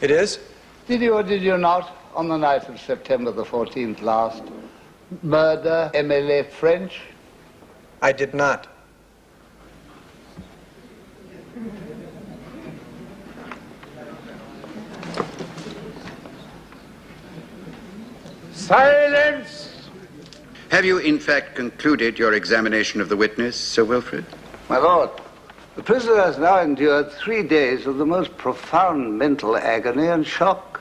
It is? Did you or did you not, on the night of September the 14th last, murder Emily French? I did not. Silence! Have you, in fact, concluded your examination of the witness, Sir Wilfred? My lord, the prisoner has now endured 3 days of the most profound mental agony and shock.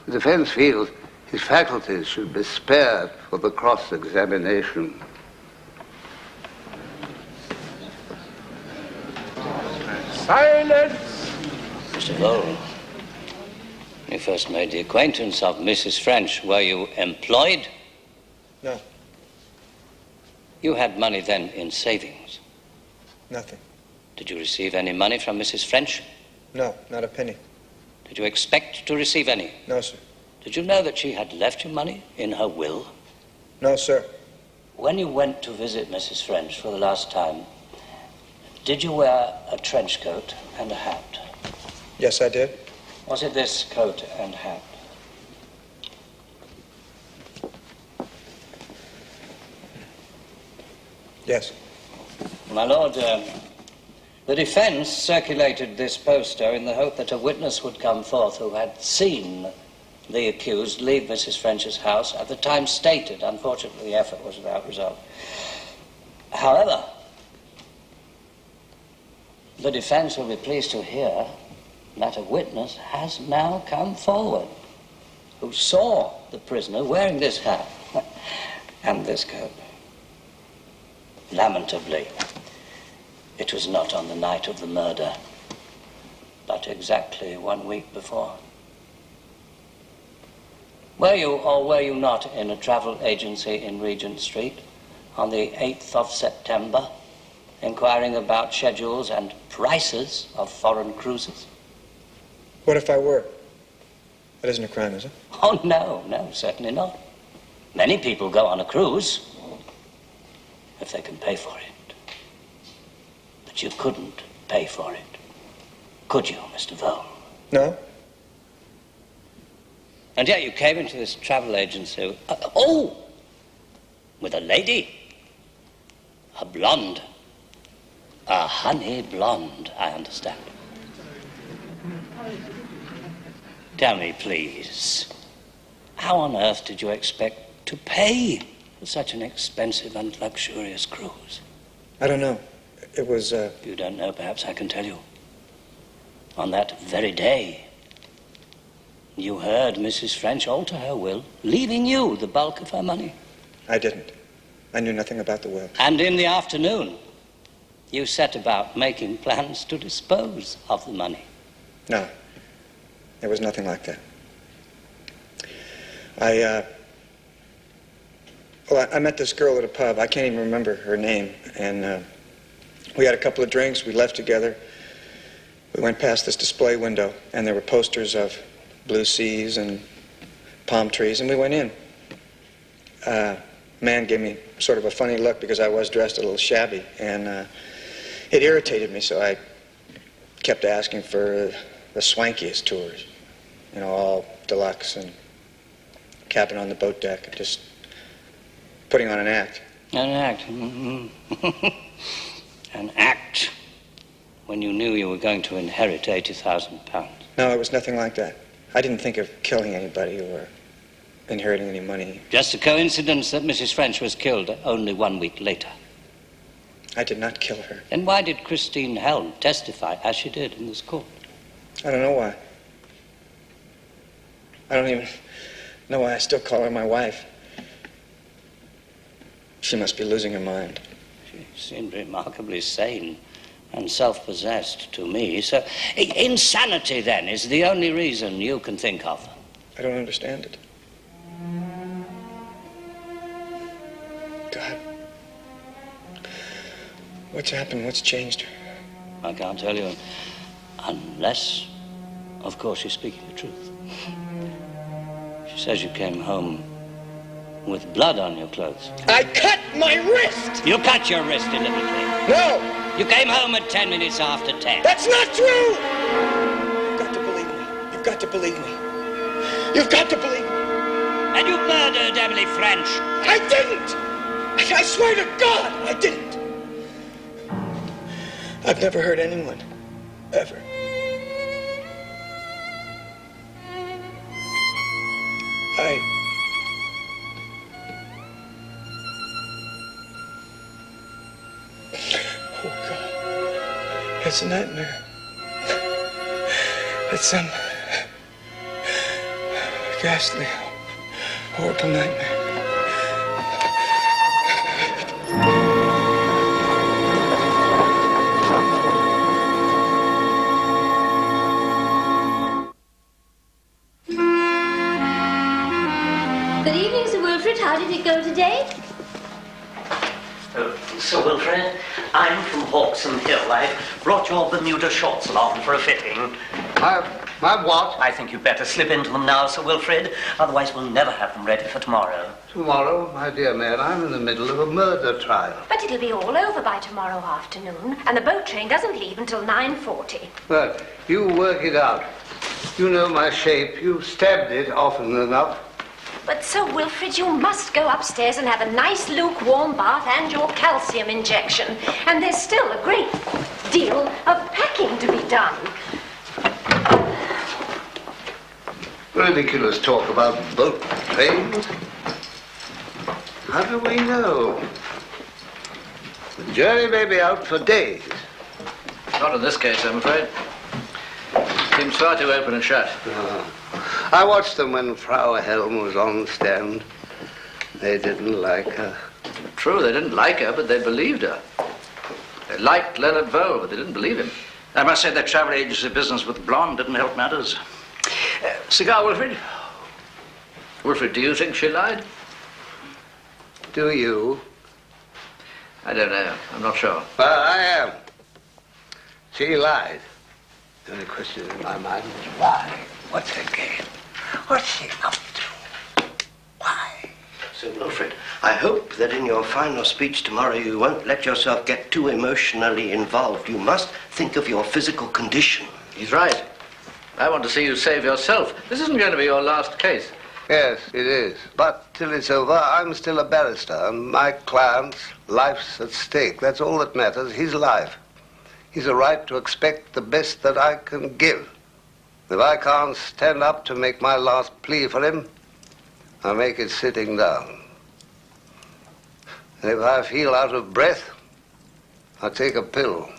The defense feels his faculties should be spared for the cross-examination. Silence! Mr. Vole, you first made the acquaintance of Mrs. French. Were you employed? No. You had money then in savings? Nothing. Did you receive any money from Mrs. French? No, not a penny. Did you expect to receive any? No, sir. Did you know that she had left you money in her will? No, sir. When you went to visit Mrs. French for the last time, did you wear a trench coat and a hat? Yes, I did. Was it this coat and hat? Yes. My lord, the defense circulated this poster in the hope that a witness would come forth who had seen the accused leave Mrs. French's house at the time stated. Unfortunately, the effort was without result. However, the defense will be pleased to hear that a witness has now come forward who saw the prisoner wearing this hat and this coat. Lamentably, it was not on the night of the murder, but exactly 1 week before. Were you or were you not in a travel agency in Regent Street on the 8th of September, inquiring about schedules and prices of foreign cruises? What if I were? That isn't a crime, is it? Oh, no, certainly not. Many people go on a cruise if they can pay for it. But you couldn't pay for it, could you, Mr. Vole? No. And yet you came into this travel agency, with a lady, a blonde, a honey blonde, I understand. Tell me, please, how on earth did you expect to pay for such an expensive and luxurious cruise? I don't know. It was, You don't know, perhaps I can tell you. On that very day, you heard Mrs. French alter her will, leaving you the bulk of her money. I didn't. I knew nothing about the will. And in the afternoon, you set about making plans to dispose of the money. No. There was nothing like that. I Well, I met this girl at a pub. I can't even remember her name. And we had a couple of drinks. We left together. We went past this display window, and there were posters of blue seas and palm trees, and we went in. Man gave me sort of a funny look because I was dressed a little shabby, and it irritated me, so I kept asking for the swankiest tours. You know, all deluxe and cabin on the boat deck, just putting on an act. An act. An act when you knew you were going to inherit £80,000. No, it was nothing like that. I didn't think of killing anybody or inheriting any money. Just a coincidence that Mrs. French was killed only 1 week later. I did not kill her. Then why did Christine Helm testify as she did in this court? I don't know why. I don't even know why I still call her my wife. She must be losing her mind. She seemed remarkably sane and self-possessed to me. So insanity, then, is the only reason you can think of. I don't understand it. God. What's happened? What's changed her? I can't tell you, unless, of course, she's speaking the truth. She says you came home with blood on your clothes. I cut my wrist! You cut your wrist deliberately. No! You came home at 10 minutes after 10. That's not true! You've got to believe me. You've got to believe me. You've got to believe me. And you murdered Emily French. I didn't! I swear to God, I didn't. I've never hurt anyone. Ever. Oh, God. It's a nightmare. It's some ghastly, horrible nightmare. Good evening, Sir Wilfred. How did it go today? Sir Wilfred, I'm from Hawksome Hill. I've brought your Bermuda shorts along for a fitting. My what? I think you'd better slip into them now, Sir Wilfred. Otherwise, we'll never have them ready for tomorrow. Tomorrow, my dear man, I'm in the middle of a murder trial. But it'll be all over by tomorrow afternoon, and the boat train doesn't leave until 9:40. Well, you work it out. You know my shape. You've stabbed it often enough. But, Sir Wilfred, you must go upstairs and have a nice lukewarm bath and your calcium injection. And there's still a great deal of packing to be done. Ridiculous talk about boat trains. How do we know? The jury may be out for days. Not in this case, I'm afraid. Seems far too open and shut. I watched them when Frau Helm was on the stand. They didn't like her. True, they didn't like her, but they believed her. They liked Leonard Vole, but they didn't believe him. I must say that travel agency business with Blonde didn't help matters. Cigar, Wilfred? Wilfred, do you think she lied? Do you? I don't know. I'm not sure. Well, I am. She lied. The only question in my mind is why? What's her game? What's she up to? Why? Sir Wilfred, I hope that in your final speech tomorrow you won't let yourself get too emotionally involved. You must think of your physical condition. He's right. I want to see you save yourself. This isn't going to be your last case. Yes, it is. But till it's over, I'm still a barrister, and my client's life's at stake. That's all that matters, his life. He's a right to expect the best that I can give. If I can't stand up to make my last plea for him, I'll make it sitting down. And if I feel out of breath, I'll take a pill.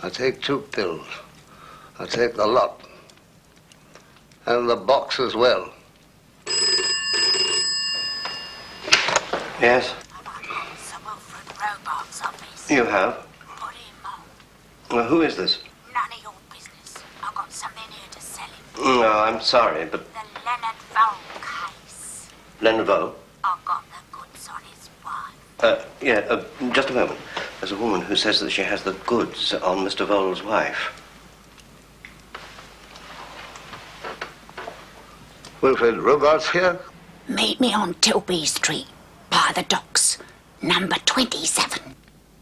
I'll take 2 pills. I'll take the lot. And the box as well. Yes? Sir Wilfred Robarts' office. You have? Put him on. Well, who is this? None of your business. I've got something here to sell him. No, I'm sorry, but The Leonard Vole case. Leonard Vole? I've got the goods Just a moment. There's a woman who says that she has the goods on Mr. Vole's wife. Wilfred Robarts here? Meet me on Tilby Street, by the docks, number 27.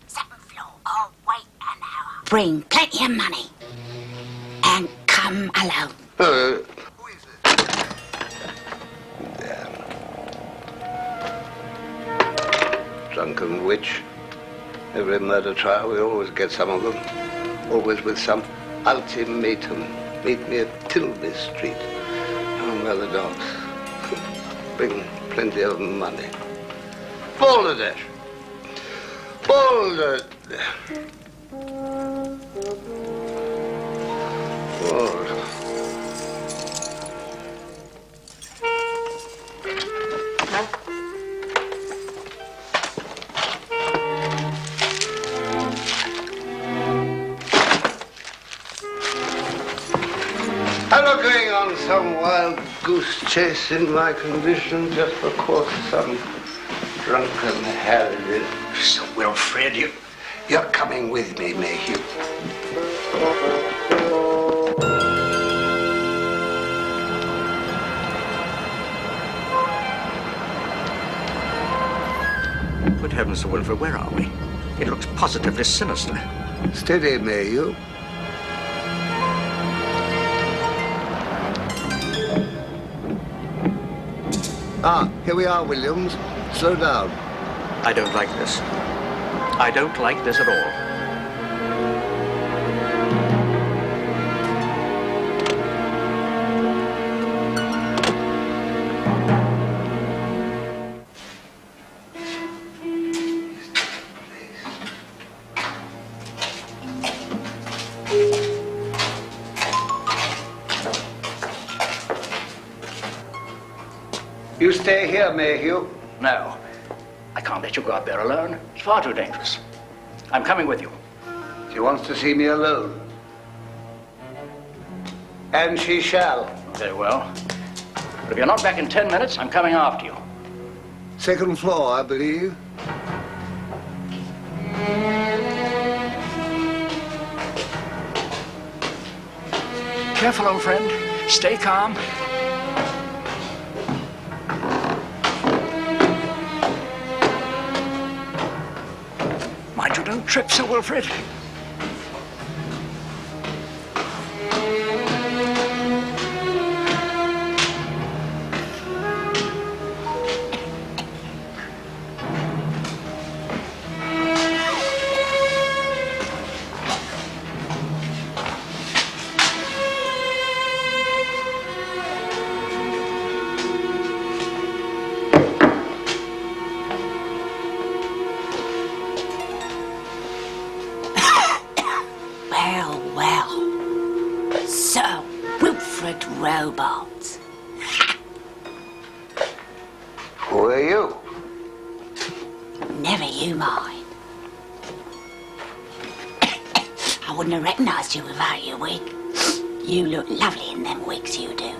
7th floor. Oh, wait an hour. Bring plenty of money. And come alone. Who is it? Drunken witch. Every murder trial, we always get some of them. Always with some ultimatum. Meet me at Tilby Street. Down by the docks. Bring plenty of money. Balderdash. Balderdash. I'm not going on some wild goose chase in my condition just because some drunken harridan. Sir Wilfred, You're coming with me, Mayhew. Good heavens, Sir Wilfred, where are we? It looks positively sinister. Steady, Mayhew. Here we are, Williams. Slow down. I don't like this. I don't like this at all. You stay here, Mayhew. No. I can't let you go up there alone. It's far too dangerous. I'm coming with you. She wants to see me alone. And she shall. Very well. But if you're not back in 10 minutes, I'm coming after you. 2nd floor, I believe. Careful, old friend. Stay calm. Mind you don't trip, Sir Wilfred. Sir Wilfred Robarts. Who are you? Never you mind. I wouldn't have recognized you without your wig. You look lovely in them wigs, you do.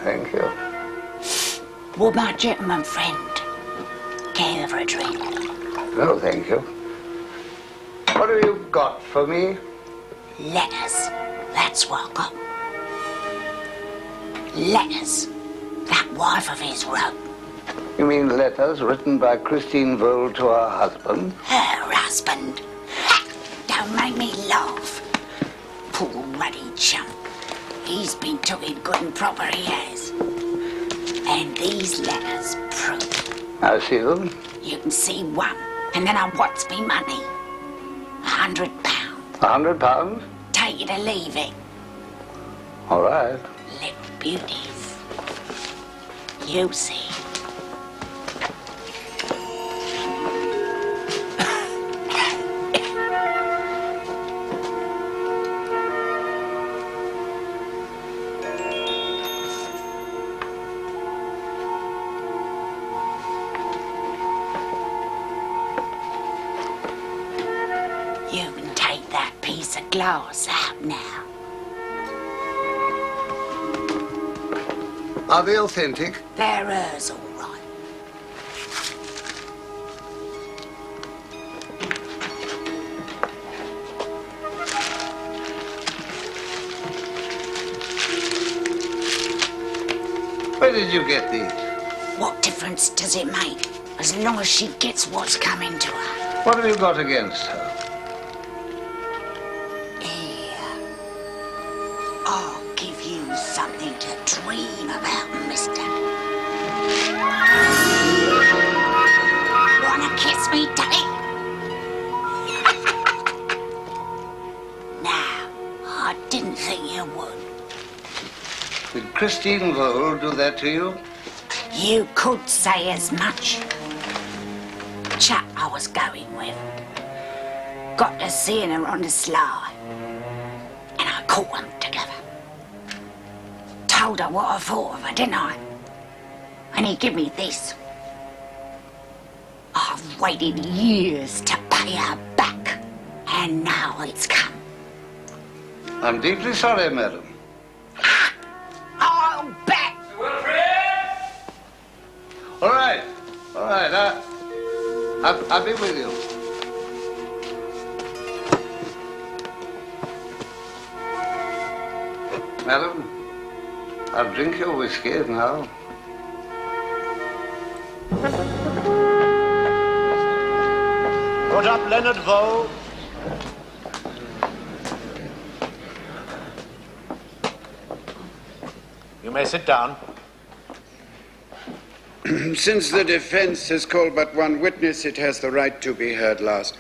Thank you. Would my gentleman friend care for a drink? No, thank you. What have you got for me? Letters. That's what I got. Letters. That wife of his wrote. You mean letters written by Christine Vole to her husband? Her husband. Don't make me laugh. Poor ruddy chump. He's been took in good and proper, he has. And these letters prove. I see them. You can see one. And then I wants me money. £100. £100? Take it or leave it. All right. Little beauties. You see. You can take that piece of glass out now. Are they authentic? They're hers, all right. Where did you get these? What difference does it make? As long as she gets what's coming to her. What have you got against her? Here. I'll give you something to dream about, mister. Wanna kiss me, Daddy? Now, I didn't think you would. Did Christine Vole do that to you? You could say as much. Chap I was going with. Got to seeing her on the sly. And I caught them together. Told her what I thought of her, didn't I? And he gave me this. I've waited years to pay her back. And now it's come. I'm deeply sorry, madam. I'll bet! All right. I'll be with you. Madam, I'll drink your whiskey now. Put up Leonard Vole. You may sit down. Since the defense has called but one witness, it has the right to be heard last.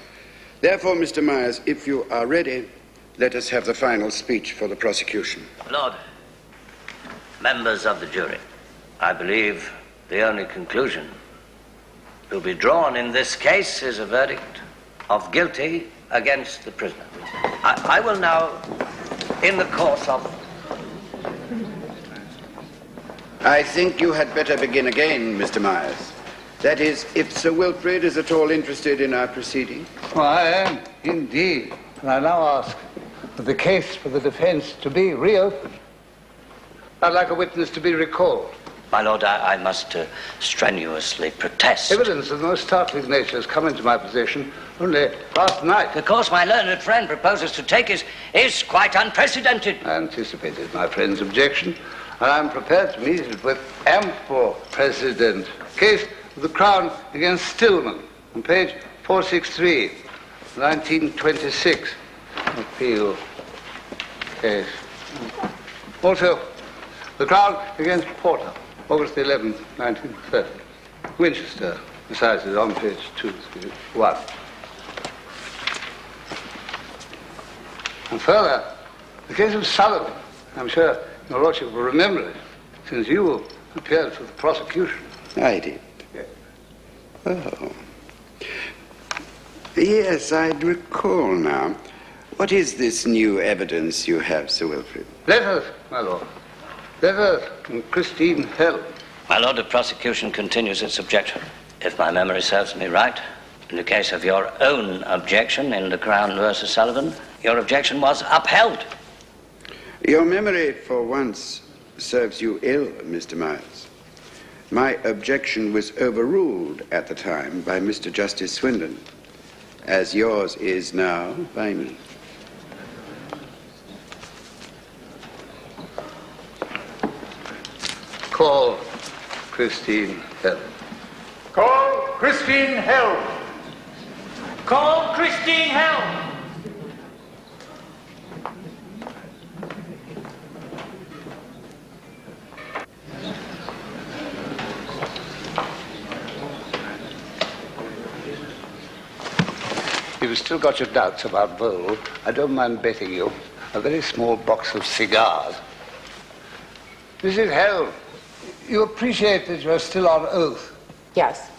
Therefore, Mr. Myers, if you are ready, let us have the final speech for the prosecution. Lord, members of the jury, I believe the only conclusion to be drawn in this case is a verdict of guilty against the prisoner. I will now, in the course of... I think you had better begin again, Mr. Myers. That is, if Sir Wilfred is at all interested in our proceeding. Well, I am, indeed. And I now ask for the case for the defense to be reopened. I'd like a witness to be recalled. My lord, I must strenuously protest. Evidence of the most startling nature has come into my possession only last night. The course my learned friend proposes to take is quite unprecedented. I anticipated my friend's objection, and I'm prepared to meet it with ample precedent. Case of the Crown against Stillman, on page 463, 1926. Appeal case. Also, the Crown against Porter, August 11, 1930. Winchester, besides it on page 231. And further, the case of Sullivan. I'm sure your Lordship will remember it, since you appeared for the prosecution. I did. Yes. Oh. Yes, I'd recall now. What is this new evidence you have, Sir Wilfred? Letters, my lord. Letters from Christine Hell. My lord, the prosecution continues its objection. If my memory serves me right, in the case of your own objection in the Crown versus Sullivan, your objection was upheld. Your memory, for once, serves you ill, Mr. Myers. My objection was overruled at the time by Mr. Justice Swindon, as yours is now by me. Call Christine Hell. Call Christine Hell. Call Christine Hell. You've still got your doubts about Vole. I don't mind betting you a very small box of cigars. Mrs. Hell, you appreciate that you're still on oath. Yes.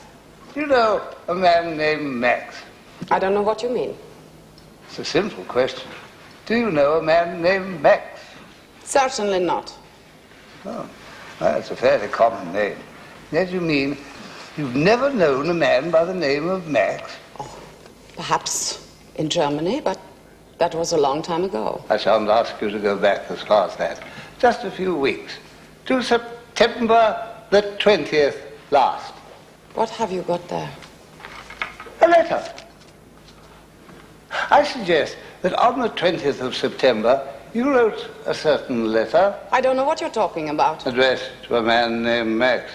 Do you know a man named Max? I don't know what you mean. It's a simple question. Do you know a man named Max? Certainly not. Oh, well, that's a fairly common name. Yet you mean you've never known a man by the name of Max? Perhaps in Germany, but that was a long time ago. I shan't ask you to go back as far as that. Just a few weeks. To September the 20th last. What have you got there? A letter. I suggest that on the 20th of September, You wrote a certain letter I don't know what you're talking about. addressed to a man named Max.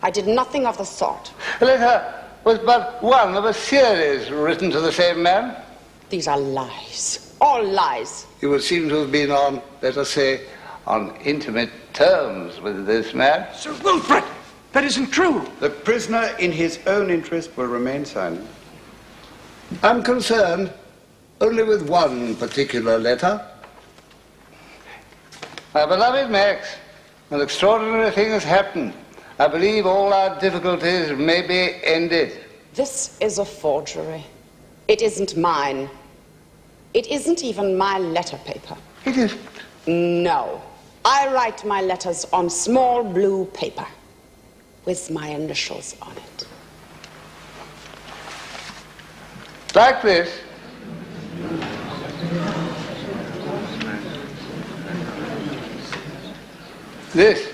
I did nothing of the sort. The letter was but one of a series written to the same man. These are lies. All lies. You would seem to have been on, let us say, on intimate terms with this man. Sir Wilfred! That isn't true. The prisoner, in his own interest, will remain silent. I'm concerned only with one particular letter. My beloved Max, an extraordinary thing has happened. I believe all our difficulties may be ended. This is a forgery. It isn't mine. It isn't even my letter paper. It isn't? No. I write my letters on small blue paper with my initials on it. Like this. This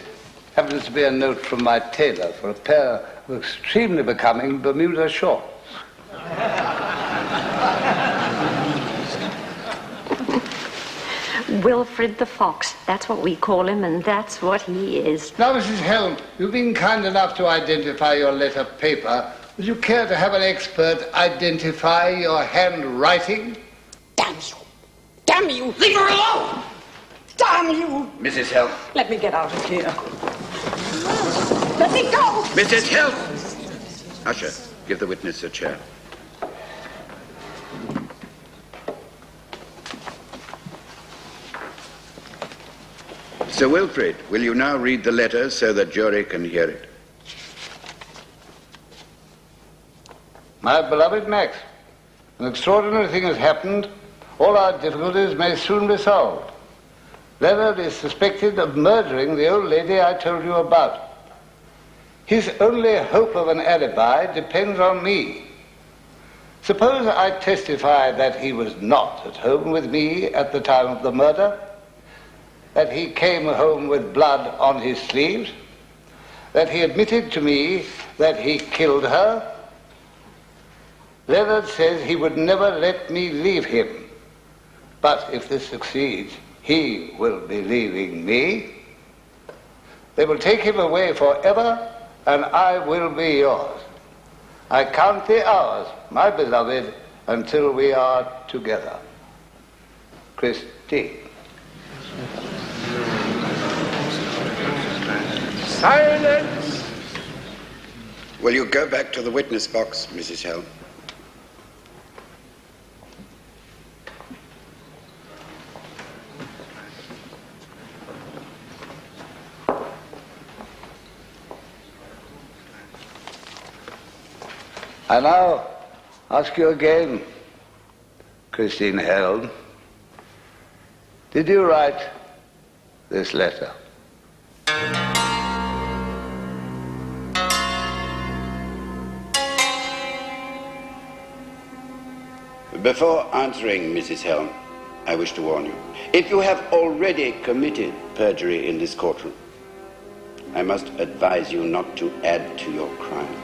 happens to be a note from my tailor for a pair of extremely becoming Bermuda shorts. Wilfred the Fox. That's what we call him, and that's what he is. Now, Mrs. Helm, you've been kind enough to identify your letter paper. Would you care to have an expert identify your handwriting? Damn you! Damn you! Leave her alone! Damn you! Mrs. Helm. Let me get out of here. Let me go! Mrs. Helm! Usher, give the witness a chair. Sir Wilfred, will you now read the letter so the jury can hear it? My beloved Max, an extraordinary thing has happened. All our difficulties may soon be solved. Leonard is suspected of murdering the old lady I told you about. His only hope of an alibi depends on me. Suppose I testify that he was not at home with me at the time of the murder, that he came home with blood on his sleeves, that he admitted to me that he killed her. Leonard says he would never let me leave him. But if this succeeds, he will be leaving me. They will take him away forever, and I will be yours. I count the hours, my beloved, until we are together. Christine. Silence! Will you go back to the witness box, Mrs. Helm? I now ask you again, Christine Helm, did you write this letter? Before answering, Mrs. Helm, I wish to warn you. If you have already committed perjury in this courtroom, I must advise you not to add to your crime.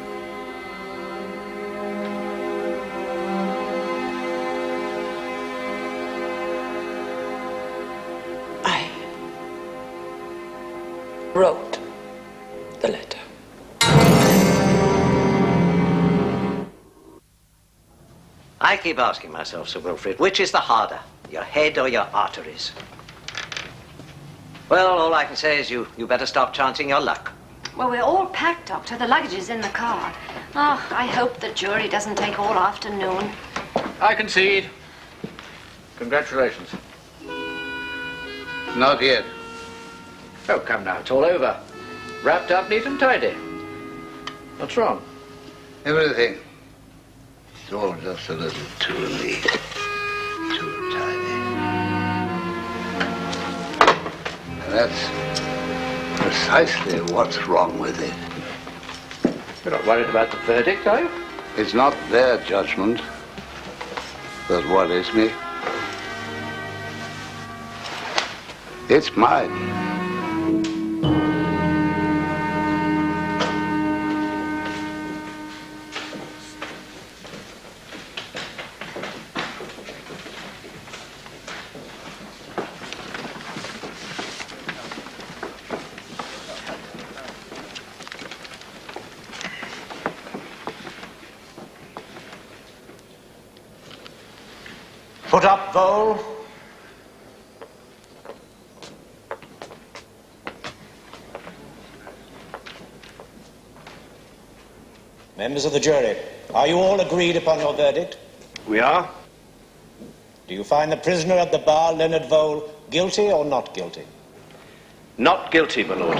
Wrote the letter. I keep asking myself, Sir Wilfred, which is the harder, your head or your arteries? Well, all I can say is you better stop chancing your luck. Well, we're all packed, Doctor. The luggage is in the car. Oh, I hope the jury doesn't take all afternoon. I concede. Congratulations. Not yet. Oh, come now, it's all over. Wrapped up neat and tidy. What's wrong? Everything. It's all just a little too neat, too tidy. And that's precisely what's wrong with it. You're not worried about the verdict, are you? It's not their judgment that worries me. It's mine. Put up, Vole. Members of the jury, are you all agreed upon your verdict? We are. Do you find the prisoner at the bar, Leonard Vole, guilty or not guilty? Not guilty, my lord.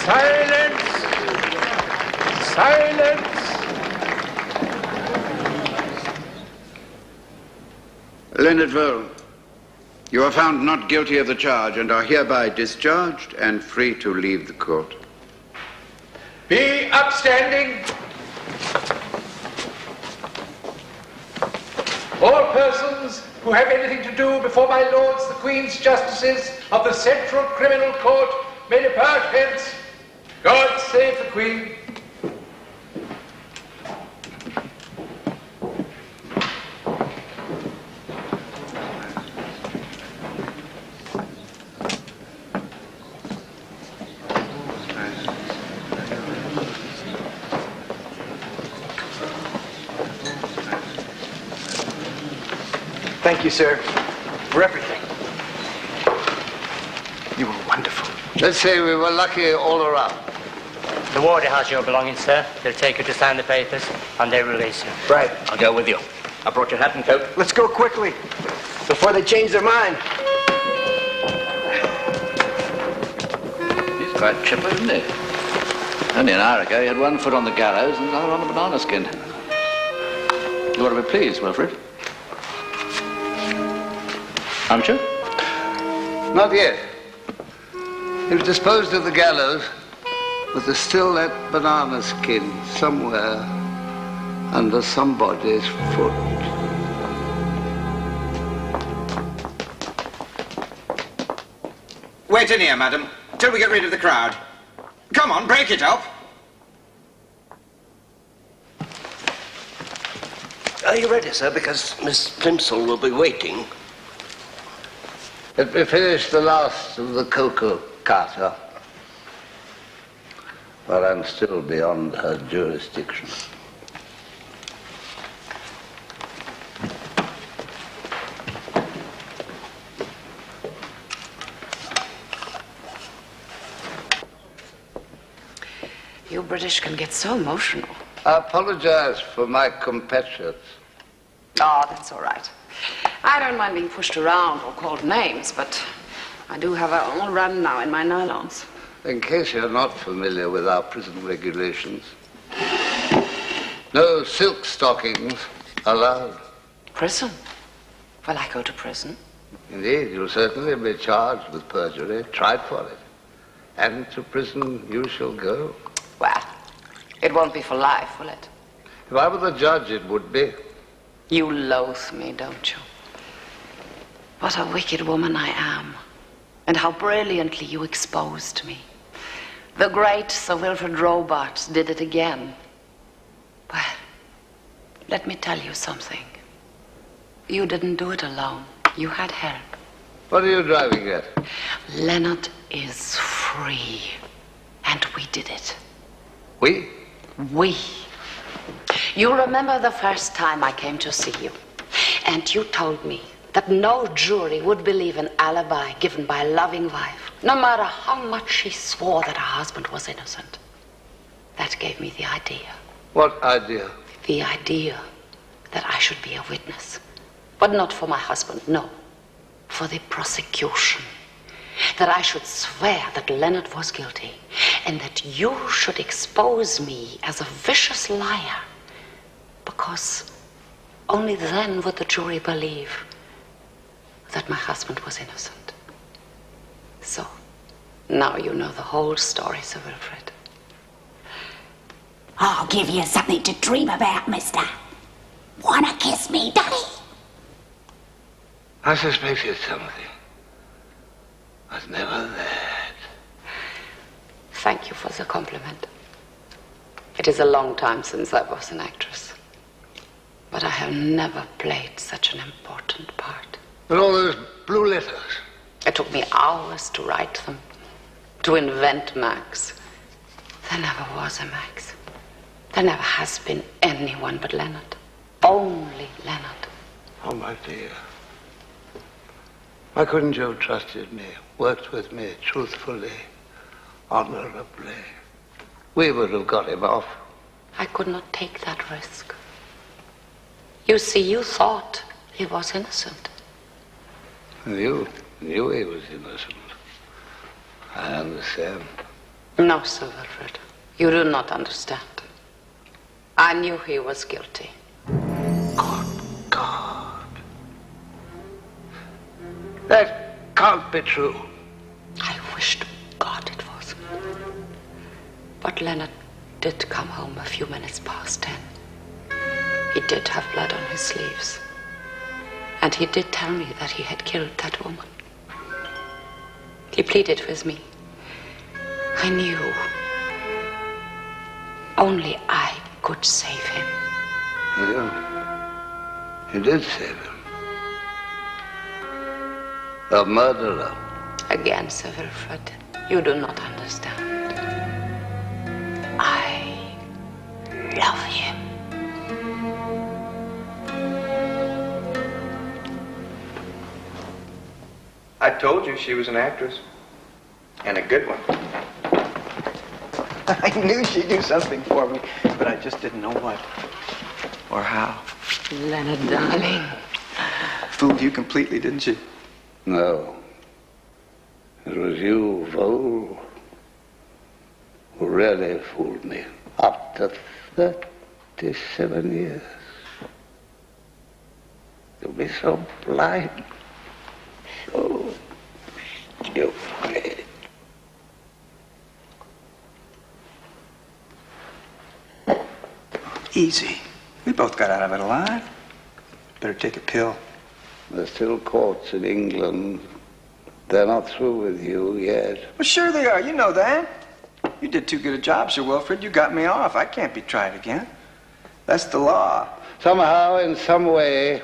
Silence! Silence! Leonard Vole, you are found not guilty of the charge and are hereby discharged and free to leave the court. Be upstanding. All persons who have anything to do before my lords the Queen's Justices of the Central Criminal Court may depart hence. God save the Queen. Thank you, sir, for everything. You were wonderful. Let's say we were lucky all around. The warder has your belongings, sir. They'll take you to sign the papers, and they'll release you. Right. I'll go with you. I brought your hat and coat. Let's go quickly, before they change their mind. He's quite chipper, isn't he? Only an hour ago, he had one foot on the gallows and another on the banana skin. You ought to be pleased, Wilfred. Aren't you? Not yet. He was disposed of the gallows, but there's still that banana skin somewhere under somebody's foot. Wait in here, madam, till we get rid of the crowd. Come on, break it up. Are you ready, sir? Because Miss Plimsoll will be waiting. Let me finish the last of the cocoa carter, but I'm still beyond her jurisdiction. You British can get so emotional. I apologize for my compatriots. Oh, that's all right. I don't mind being pushed around or called names, but I do have a all run now in my nylons. In case you're not familiar with our prison regulations, no silk stockings allowed. Prison? Will I go to prison? Indeed, you'll certainly be charged with perjury, tried for it. And to prison you shall go. Well, it won't be for life, will it? If I were the judge, it would be. You loathe me, don't you? What a wicked woman I am. And how brilliantly you exposed me. The great Sir Wilfred Robarts did it again. Well, let me tell you something. You didn't do it alone. You had help. What are you driving at? Leonard is free. And we did it. We? We. You remember the first time I came to see you, and you told me that no jury would believe an alibi given by a loving wife, no matter how much she swore that her husband was innocent. That gave me the idea. What idea? The idea that I should be a witness. But not for my husband, no. For the prosecution. That I should swear that Leonard was guilty, and that you should expose me as a vicious liar. Because only then would the jury believe that my husband was innocent. So, now you know the whole story, Sir Wilfred. I'll give you something to dream about, mister. Wanna kiss me, Daddy? I suspected something, but never that. Thank you for the compliment. It is a long time since I was an actress. But I have never played such an important part. And all those blue letters? It took me hours to write them. to invent Max. There never was a Max. There never has been anyone but Leonard. Only Leonard. Oh, my dear. Why couldn't you have trusted me, worked with me truthfully, honorably? We would have got him off. I could not take that risk. You see, you thought he was innocent. You knew he was innocent. I understand. No, Sir Wilfred. You do not understand. I knew he was guilty. That can't be true. I wish to God it was. But Leonard did come home a few minutes past 10. He did have blood on his sleeves. And he did tell me that he had killed that woman. He pleaded with me. I knew only I could save him. You did save him. A murderer. Again, Sir Wilfred, you do not understand. I love him. I told you she was an actress. And a good one. I knew she'd do something for me, but I just didn't know what. Or how. Leonard, darling. Fooled you completely, didn't she? No. It was you, Vole, who really fooled me. After 37 years. You'll be so blind. So stupid. Easy. We both got out of it alive. Better take a pill. There's still courts in England. They're not through with you yet. Well, sure they are. You know that. You did too good a job, Sir Wilfred. You got me off. I can't be tried again. That's the law. Somehow, in some way,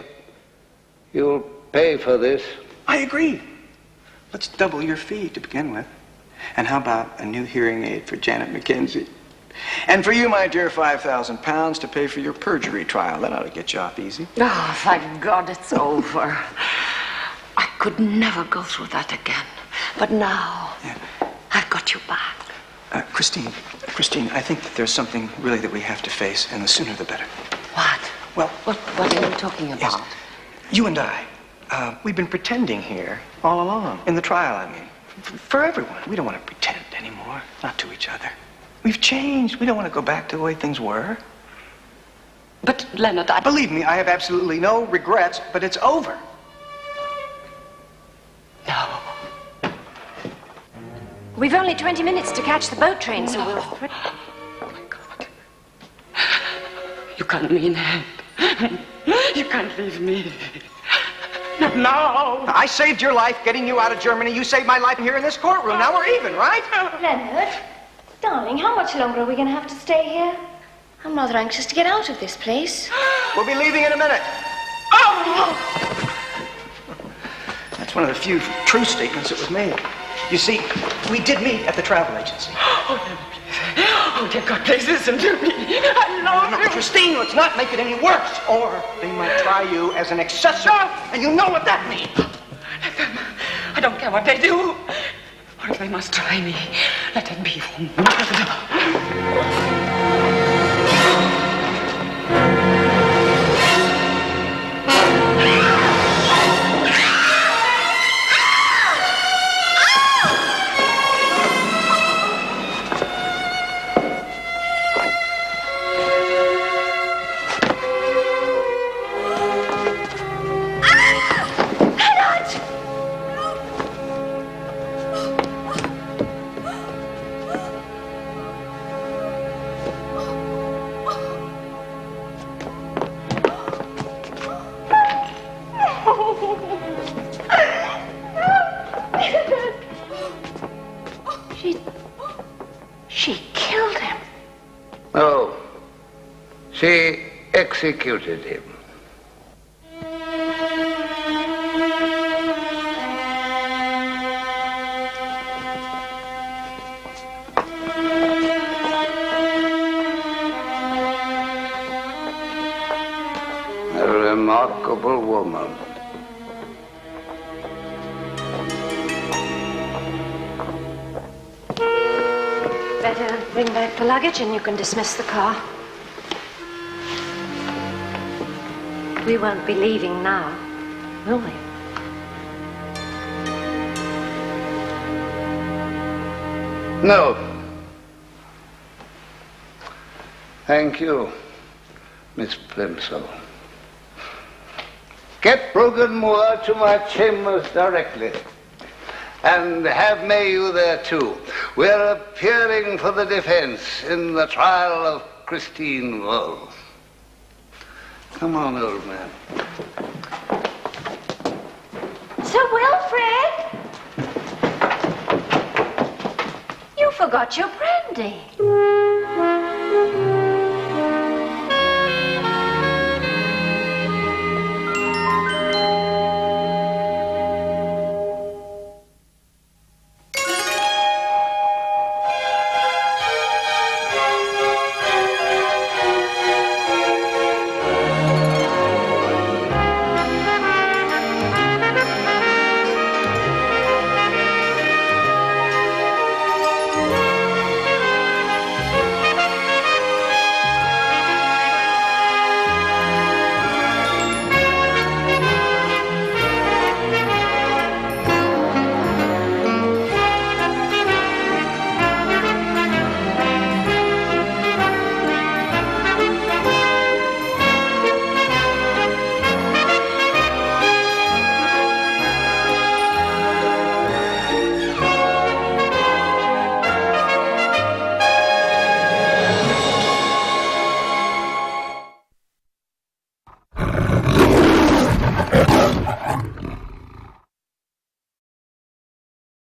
you'll pay for this. I agree. Let's double your fee to begin with. And how about a new hearing aid for Janet McKenzie? And for you, my dear, £5,000 to pay for your perjury trial. That ought to get you off easy. Oh, thank God it's over. I could never go through that again. But now, I've got you back. Christine, I think that there's something really that we have to face, and the sooner the better. What? Well, what are you talking about? Yes. You and I, we've been pretending here all along. In the trial, I mean. For everyone. We don't want to pretend anymore. Not to each other. We've changed. We don't want to go back to the way things were. But, Leonard, Believe me, I have absolutely no regrets, but it's over. No. We've only 20 minutes to catch the boat train, Sir Wilfred. Oh, my God. You can't mean it. You can't leave me. Not now. I saved your life getting you out of Germany. You saved my life here in this courtroom. Now we're even, right? Leonard, darling, how much longer are we going to have to stay here? I'm rather anxious to get out of this place. We'll be leaving in a minute. Oh! That's one of the few true statements that was made. You see, we did meet at the travel agency. Oh, dear God, please listen to me. I love you. Christine, let's not make it any worse. Or they might try you as an accessory. And you know what that means. Let them. I don't care what they do. Or if they must try me, let it be for murder. She killed him. No. She executed him. A remarkable woman. Better bring back the luggage and you can dismiss the car. We won't be leaving now, will we? No. Thank you, Miss Plimsoll. Get Brogan Moore to my chambers directly. And have Mayhew there too. We're appearing for the defense in the trial of Christine Vole. Come on, old man. Sir Wilfred! You forgot your brandy.